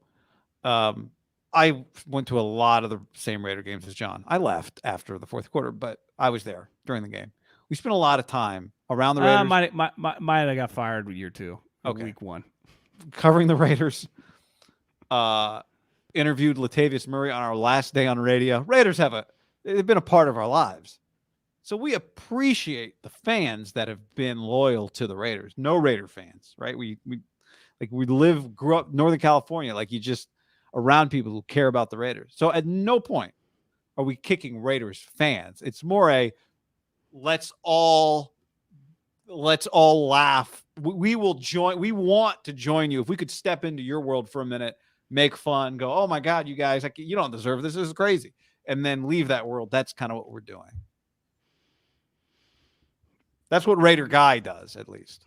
I went to a lot of the same Raider games as John. I left after the fourth quarter, but I was there during the game. We spent a lot of time around the Raiders. Might have got fired year 2. Okay. Week 1. Covering the Raiders. Interviewed Latavius Murray on our last day on radio. Raiders they've been a part of our lives. So we appreciate the fans that have been loyal to the Raiders. No Raider fans, right? We grew up in Northern California. Like, you just around people who care about the Raiders. So at no point are we kicking Raiders fans. It's more a let's all laugh. We will join. We want to join you. If we could step into your world for a minute, make fun, go, oh my God, you guys, you don't deserve this. This is crazy. And then leave that world. That's kind of what we're doing. That's what Raider Guy does, at least.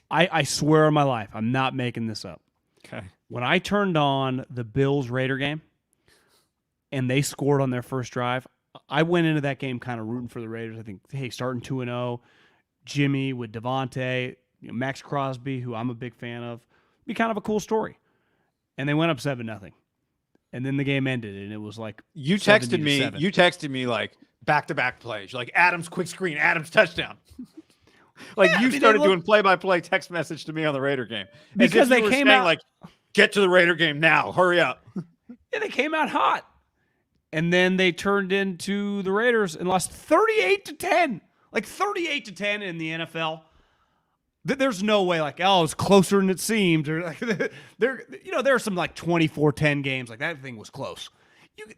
I swear on my life, I'm not making this up. Okay. When I turned on the Bills-Raider game and they scored on their first drive, I went into that game kind of rooting for the Raiders. I think, hey, starting 2-0, Jimmy with Devontae, Max Crosby, who I'm a big fan of, be kind of a cool story. And they went up 7-0. And then the game ended, and it was like you texted me like back-to-back plays. You're like, Adams quick screen, Adams touchdown. Like, you started doing play-by-play text message to me on the Raider game. Because they came out like, get to the Raider game now. Hurry up. Yeah, they came out hot. And then they turned into the Raiders and lost 38-10. Like 38-10 in the NFL. There's no way, like, oh, it's closer than it seemed. Or like, there are some like 24-10 games. Like, that thing was close.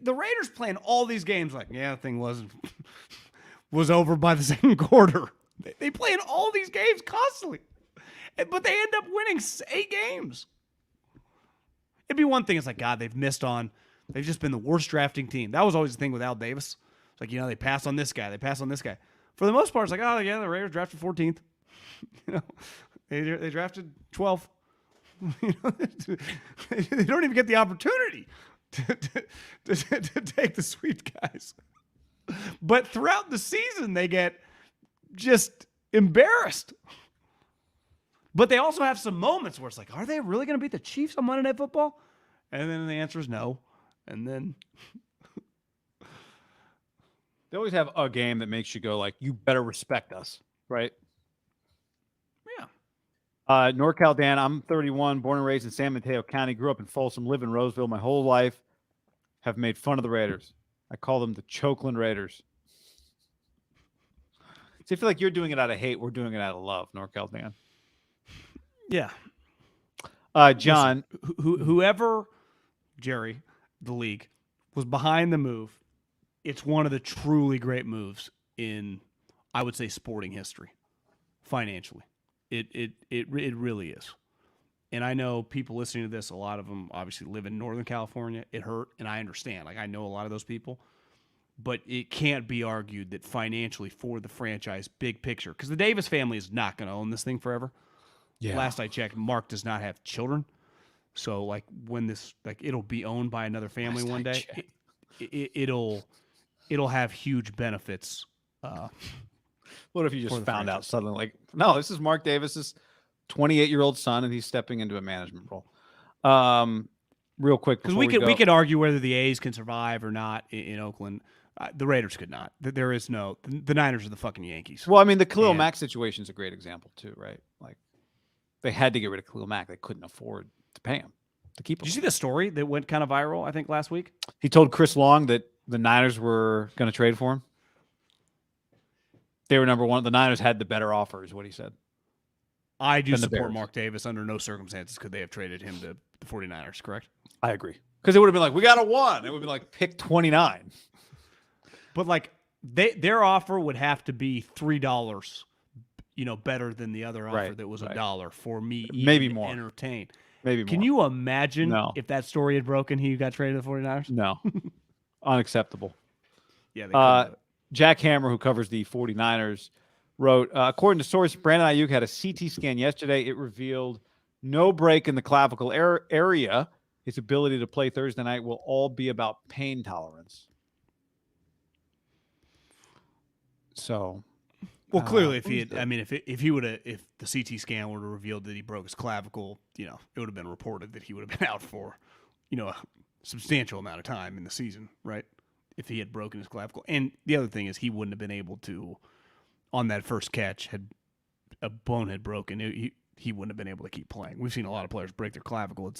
The Raiders playing all these games like, yeah, the thing was over by the second quarter. They play in all these games constantly. But they end up winning 8 games. It'd be one thing. It's like, God, they've just been the worst drafting team. That was always the thing with Al Davis. It's like, they pass on this guy. They pass on this guy. For the most part, it's like, oh, yeah, the Raiders drafted 14th. They drafted 12th. They don't even get the opportunity to take the sweep guys. But throughout the season, they get just embarrassed. But they also have some moments where it's like, are they really going to beat the Chiefs on Monday Night Football? And then the answer is no. And then they always have a game that makes you go like, you better respect us, right? Yeah. NorCal Dan, I'm 31, born and raised in San Mateo County, grew up in Folsom, live in Roseville my whole life, have made fun of the Raiders. I call them the Chokeland Raiders. So I feel like you're doing it out of hate. We're doing it out of love, NorCal Dan. Yeah. John. Listen, whoever, Jerry, the league, was behind the move, it's one of the truly great moves in, I would say, sporting history, financially. It really is. And I know people listening to this, a lot of them obviously live in Northern California. It hurt, and I understand. Like, I know a lot of those people. But it can't be argued that financially for the franchise, big picture, because the Davis family is not going to own this thing forever. Yeah. Last I checked, Mark does not have children. So, like, when this, like, it'll be owned by another family one day, it'll have huge benefits. What if you just found out suddenly, like, no, this is Mark Davis's 28-year-old son, and he's stepping into a management role. Real quick, because we could argue whether the A's can survive or not in Oakland. The Raiders could not. There is no. The Niners are the fucking Yankees. Well, I mean, the Khalil Mack situation is a great example too, right? Like, they had to get rid of Khalil Mack. They couldn't afford to pay him to keep him. Did you see the story that went kind of viral, I think, last week? He told Chris Long that the Niners were going to trade for him. They were number one. The Niners had the better offer, is what he said. I do support Mark Davis. Under no circumstances could they have traded him to the 49ers, correct? I agree. Because it would have been like, we got a 1. It would be like pick 29. But like their offer would have to be $3, better than the other offer that was $1 for me. Maybe more. Entertain. Maybe more. Can you imagine if that story had broken, he got traded to the 49ers? No. Unacceptable. Yeah. Jack Hammer, who covers the 49ers, wrote, according to source, Brandon Aiyuk had a CT scan yesterday. It revealed no break in the clavicle area. His ability to play Thursday night will all be about pain tolerance. So, well, clearly, if the CT scan would have revealed that he broke his clavicle, it would have been reported that he would have been out for, a substantial amount of time in the season, right? If he had broken his clavicle. And the other thing is he wouldn't have been able to, on that first catch, had a bone had broken, he wouldn't have been able to keep playing. We've seen a lot of players break their clavicle.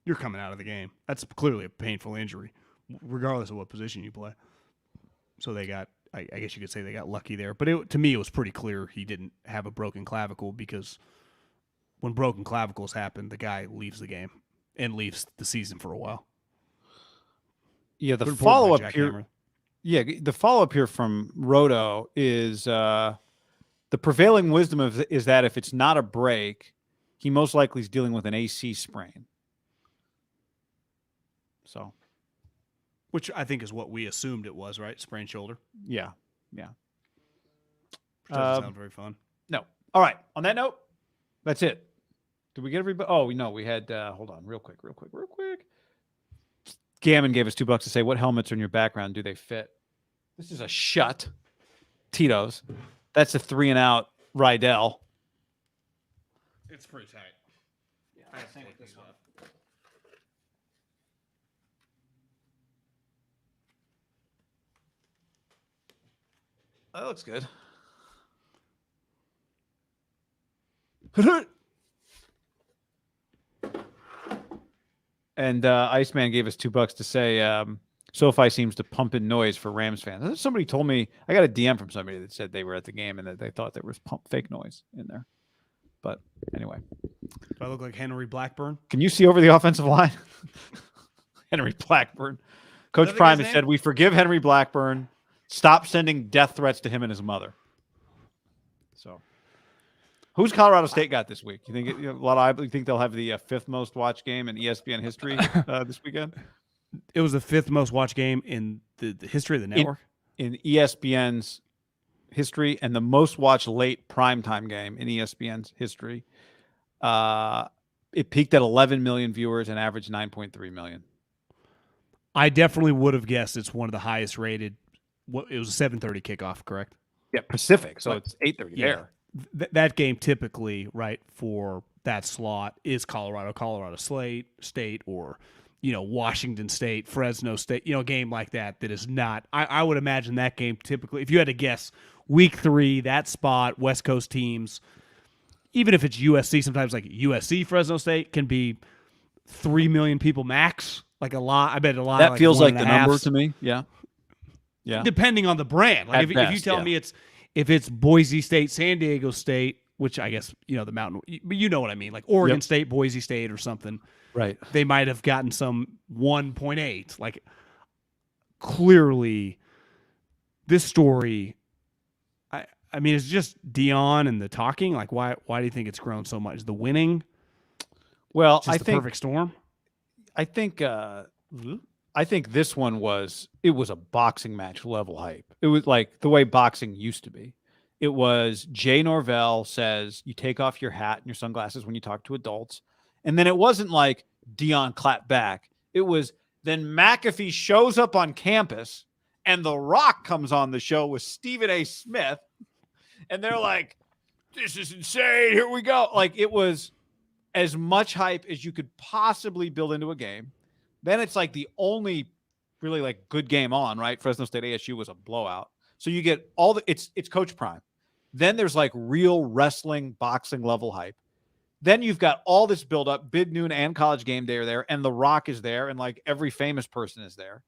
You're coming out of the game. That's clearly a painful injury, regardless of what position you play. So they got, I guess you could say they got lucky there. But to me, it was pretty clear he didn't have a broken clavicle, because when broken clavicles happen, the guy leaves the game and leaves the season for a while. Yeah, the follow-up here. Yeah, the follow-up here from Roto is the prevailing wisdom is that if it's not a break, he most likely is dealing with an AC sprain. So, which I think is what we assumed it was, right? Sprained shoulder. Yeah. Doesn't sound very fun. No. All right. On that note, that's it. Did we get everybody? Oh, no, we had. Hold on, real quick. Gammon gave us $2 to say, what helmets are in your background? Do they fit? This is a shut. Tito's. That's a 3-and-out Rydell. It's pretty tight. Yeah, I think this one. That looks good. And Iceman gave us $2 to say, SoFi seems to pump in noise for Rams fans. Somebody told me, I got a DM from somebody that said they were at the game and that they thought there was fake noise in there. But anyway. Do I look like Henry Blackburn? Can you see over the offensive line? Henry Blackburn. Coach Prime has said, we forgive Henry Blackburn. Stop sending death threats to him and his mother. So, who's Colorado State got this week? You think you think they'll have the 5th most watched game in ESPN history this weekend? It was the 5th most watched game in the history of the network. In ESPN's history, and the most watched late primetime game in ESPN's history. It peaked at 11 million viewers and averaged 9.3 million. I definitely would have guessed it's one of the highest rated. It was a 7:30 kickoff, correct? Yeah, Pacific, so it's 8:30 there. That game typically, right, for that slot is Colorado State, or Washington State, Fresno State, a game like that is not. I would imagine that game typically, if you had to guess, week 3, that spot, West Coast teams, even if it's USC, sometimes like USC, Fresno State can be 3 million people max. Like a lot, I bet a lot. That feels like the number to me. Yeah. Yeah. Depending on the brand. Like if you tell me if it's Boise State, San Diego State, which I guess, the Mountain, but you know what I mean, like Oregon State, Boise State or something. Right. They might have gotten some 1.8. Like clearly this story, I mean, it's just Dion and the talking. Like why do you think it's grown so much? The winning? Well, I think the perfect storm. I think this one was a boxing match level hype. It was like the way boxing used to be. It was Jay Norvell says you take off your hat and your sunglasses when you talk to adults. And then it wasn't like Dion clapped back. It was then McAfee shows up on campus and The Rock comes on the show with Stephen A. Smith. And they're like, this is insane. Here we go. Like it was as much hype as you could possibly build into a game. Then it's like the only really like good game on, right? Fresno State ASU was a blowout. So you get it's Coach Prime. Then there's like real wrestling, boxing level hype. Then you've got all this build up. Big Noon and College Game Day are there, and The Rock is there, and like every famous person is there.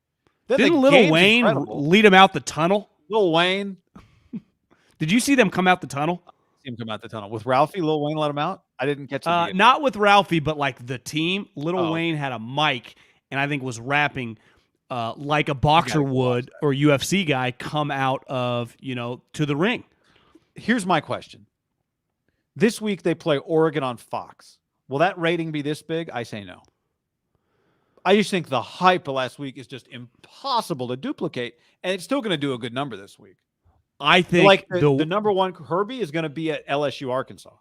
Then didn't Lil Wayne lead him out the tunnel? Lil Wayne. Did you see them come out the tunnel? See him come out the tunnel with Ralphie. Lil Wayne let him out. I didn't catch it. Not with Ralphie, but like the team. Lil Wayne had a mic, and I think was rapping like a boxer would or UFC guy come out of, to the ring. Here's my question. This week they play Oregon on Fox. Will that rating be this big? I say no. I just think the hype of last week is just impossible to duplicate, and it's still going to do a good number this week. I think like the number one Herbie is going to be at LSU Arkansas.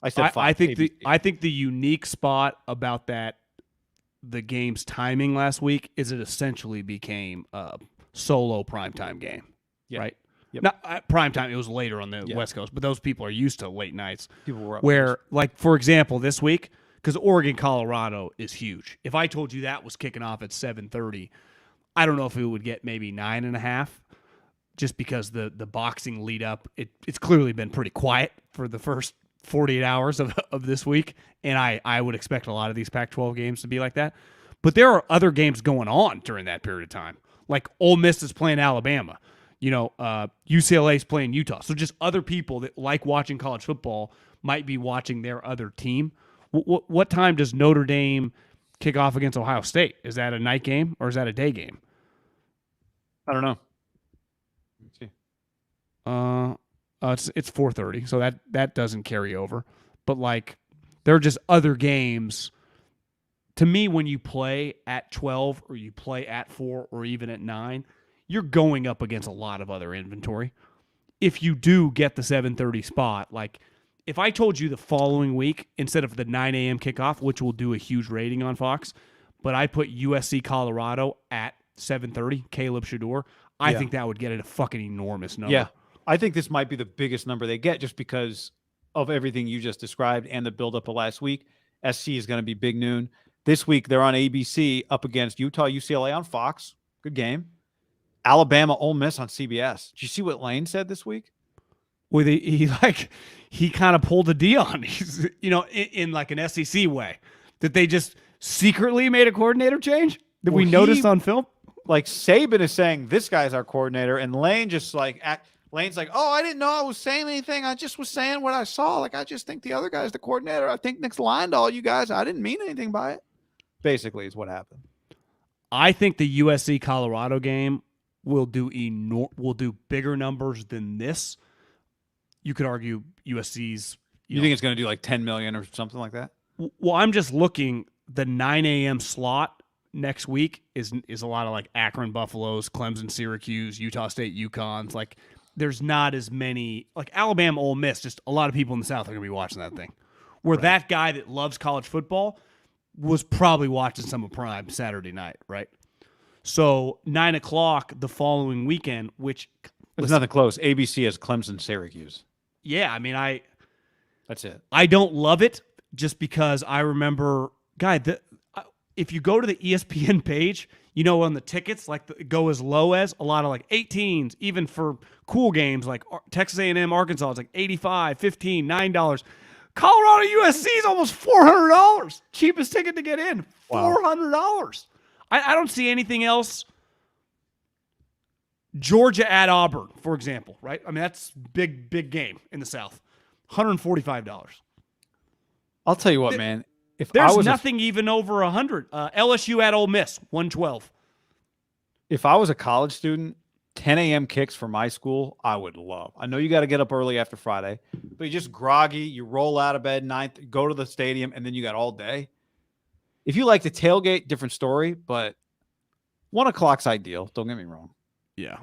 I said five. I think the unique spot about the game's timing last week is it essentially became a solo primetime game, right? Yep. Not primetime. It was later on the West Coast, but those people are used to late nights. People were up where, like, for example, this week, because Oregon, Colorado is huge. If I told you that was kicking off at 7:30, I don't know if it would get maybe 9.5, just because the boxing lead up, it's clearly been pretty quiet for the first 48 hours of this week, and I would expect a lot of these Pac-12 games to be like that. But there are other games going on during that period of time. Like Ole Miss is playing Alabama. UCLA's playing Utah. So just other people that like watching college football might be watching their other team. What time does Notre Dame kick off against Ohio State? Is that a night game or is that a day game? I don't know. Let's see. It's 4:30, so that doesn't carry over. But like, there are just other games. To me, when you play at 12 or you play at 4 or even at 9, you're going up against a lot of other inventory. If you do get the 7:30 spot, like if I told you the following week, instead of the 9 a.m. kickoff, which will do a huge rating on Fox, but I put USC Colorado at 7:30, Caleb Shador, I think that would get it a fucking enormous number. Yeah. I think this might be the biggest number they get just because of everything you just described and the buildup of last week. SC is going to be big noon. This week, they're on ABC up against Utah, UCLA on Fox. Good game. Alabama, Ole Miss on CBS. Did you see what Lane said this week? Well, he kind of pulled a Dion, he's, in like an SEC way. That they just secretly made a coordinator change that we noticed on film? Like Saban is saying, this guy's our coordinator, and Lane just Lane's like, oh, I didn't know I was saying anything. I just was saying what I saw. Like, I just think the other guy's the coordinator. I think Nick's lying to all you guys. I didn't mean anything by it. Basically, is what happened. I think the USC Colorado game will do bigger numbers than this. You could argue USC's. You think it's going to do like 10 million or something like that? Well, I'm just looking. The 9 a.m. slot next week is a lot of like Akron Buffaloes, Clemson, Syracuse, Utah State, UConn's. Like, there's not as many like Alabama, Ole Miss. Just a lot of people in the South are going to be watching that thing. Where that guy that loves college football was probably watching some of Prime Saturday night, right? So 9 o'clock the following weekend, which there's nothing close. ABC has Clemson, Syracuse. Yeah, I mean, that's it. I don't love it just because I remember, if you go to the ESPN page, on the tickets, like go as low as a lot of like 18s, even for cool games like Texas A&M, Arkansas, it's like $85, $15, $9. Colorado USC is almost $400. Cheapest ticket to get in, $400. I don't see anything else. Georgia at Auburn, for example, right? I mean, that's big game in the South. $145. I'll tell you what, man. If there's nothing even over 100. LSU at Ole Miss, 112. If I was a college student, 10 a.m. kicks for my school, I would love. I know you got to get up early after Friday, but you're just groggy. You roll out of bed, 9th, go to the stadium, and then you got all day. If you like to tailgate, different story, but 1 o'clock's ideal. Don't get me wrong. Yeah,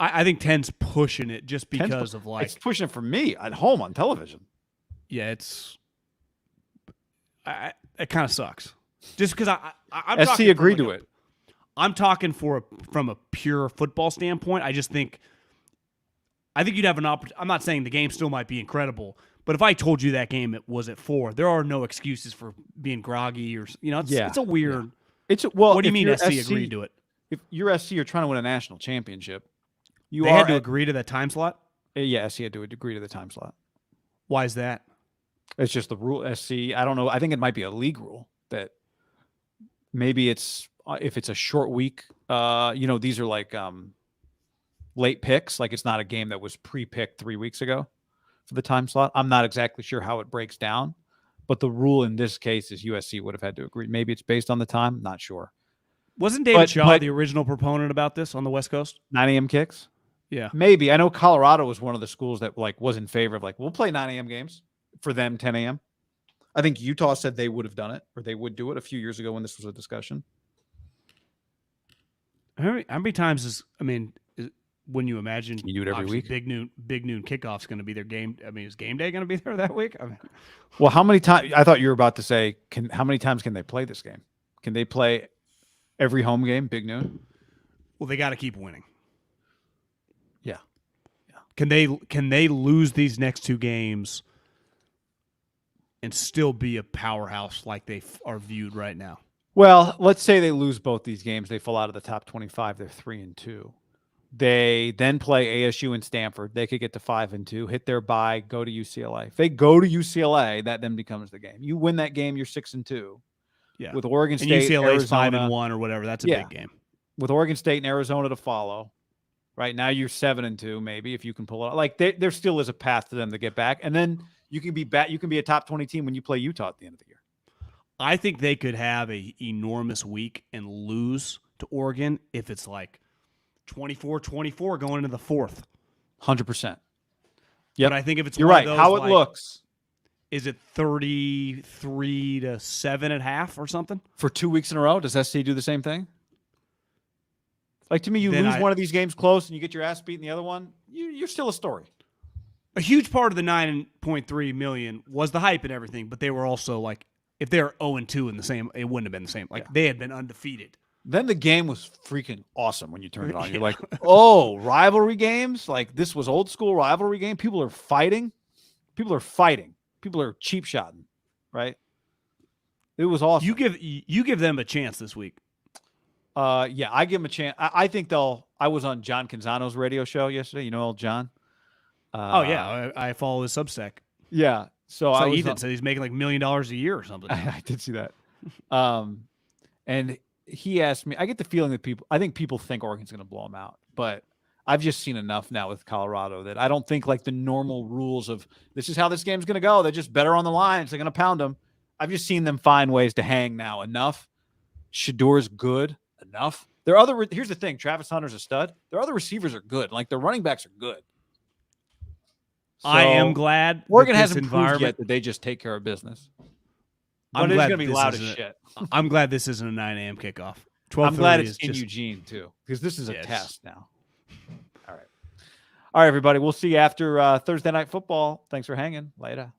I think 10's pushing it just because of like. It's pushing it for me at home on television. Yeah, it kind of sucks. Just because I'm SC agreed to it. I'm talking from a pure football standpoint. I think you'd have an opportunity. I'm not saying the game still might be incredible, but if I told you that game was at 4, there are no excuses for being groggy or it's a weird. Yeah. What do you mean SC agreed to it? If you're SC, you're trying to win a national championship. They had to agree to that time slot? Yeah, SC had to agree to the time slot. Why is that? It's just the rule. SC, I don't know. I think it might be a league rule that maybe it's if it's a short week. These are like late picks. Like it's not a game that was pre-picked 3 weeks ago for the time slot. I'm not exactly sure how it breaks down, But the rule in this case is USC would have had to agree. Maybe it's based on the time. Not sure. Wasn't David Shaw the original proponent about this on the West Coast? 9 a.m. kicks? Yeah. Maybe. I know Colorado was one of the schools that was in favor of we'll play 9 a.m. games. For them, 10 a.m. I think Utah said they would have done it, or they would do it a few years ago when this was a discussion. How many times when you imagine you do it every week? Big noon kickoff's going to be their game. Is game day going to be there that week? Well, how many times? I thought you were about to say, how many times can they play this game? Can they play every home game, big noon? Well, they got to keep winning. Yeah. Can they lose these next two games and still be a powerhouse like they are viewed right now? Well, let's say they lose both these games. They fall out of the top 25. They're 3-2. They then play ASU and Stanford. They could get to 5-2, hit their bye, go to UCLA. If they go to UCLA, that then becomes the game. You win that game, you're 6-2. Yeah. With Oregon State, and UCLA's Arizona, 5-1 or whatever. That's a big game. With Oregon State and Arizona to follow. Right now, you're 7-2. Maybe if you can pull it out. There still is a path to them to get back, and then you can be back. You can be a top 20 team when you play Utah at the end of the year. I think they could have a enormous week and lose to Oregon if it's 24-24 going into the fourth. 100%. Yeah, but I think if it's you're right. How it looks, is it 33-7 at half or something for 2 weeks in a row? Does SC do the same thing? To me, you lose one of these games close and you get your ass beat in the other one. You're still a story. A huge part of the $9.3 million was the hype and everything, but they were also if they were 0-2 in the same, it wouldn't have been the same. They had been undefeated. Then the game was freaking awesome when you turned it on. You're like, oh, rivalry games? This was old school rivalry game? People are fighting? People are fighting. People are cheap shotting, right? It was awesome. You give them a chance this week. Yeah, I give them a chance. I think they'll. I was on John Canzano's radio show yesterday. You know old John? I follow his Substack. Yeah. So Ethan said he's making $1 million a year or something. I did see that. And he asked me, I get the feeling that I think people think Oregon's going to blow them out, but I've just seen enough now with Colorado that I don't think the normal rules of this is how this game's going to go. They're just better on the lines. They're going to pound them. I've just seen them find ways to hang now enough. Shador's good enough. Here's the thing. Travis Hunter's a stud. Their other receivers are good. Their running backs are good. So, I am glad Oregon hasn't proved yet that they just take care of business. I'm glad it's going to be loud as shit. I'm glad this isn't a 9 a.m. kickoff. I'm glad it's in Eugene, too, because this is a test now. All right. All right, everybody. We'll see you after Thursday Night Football. Thanks for hanging. Later.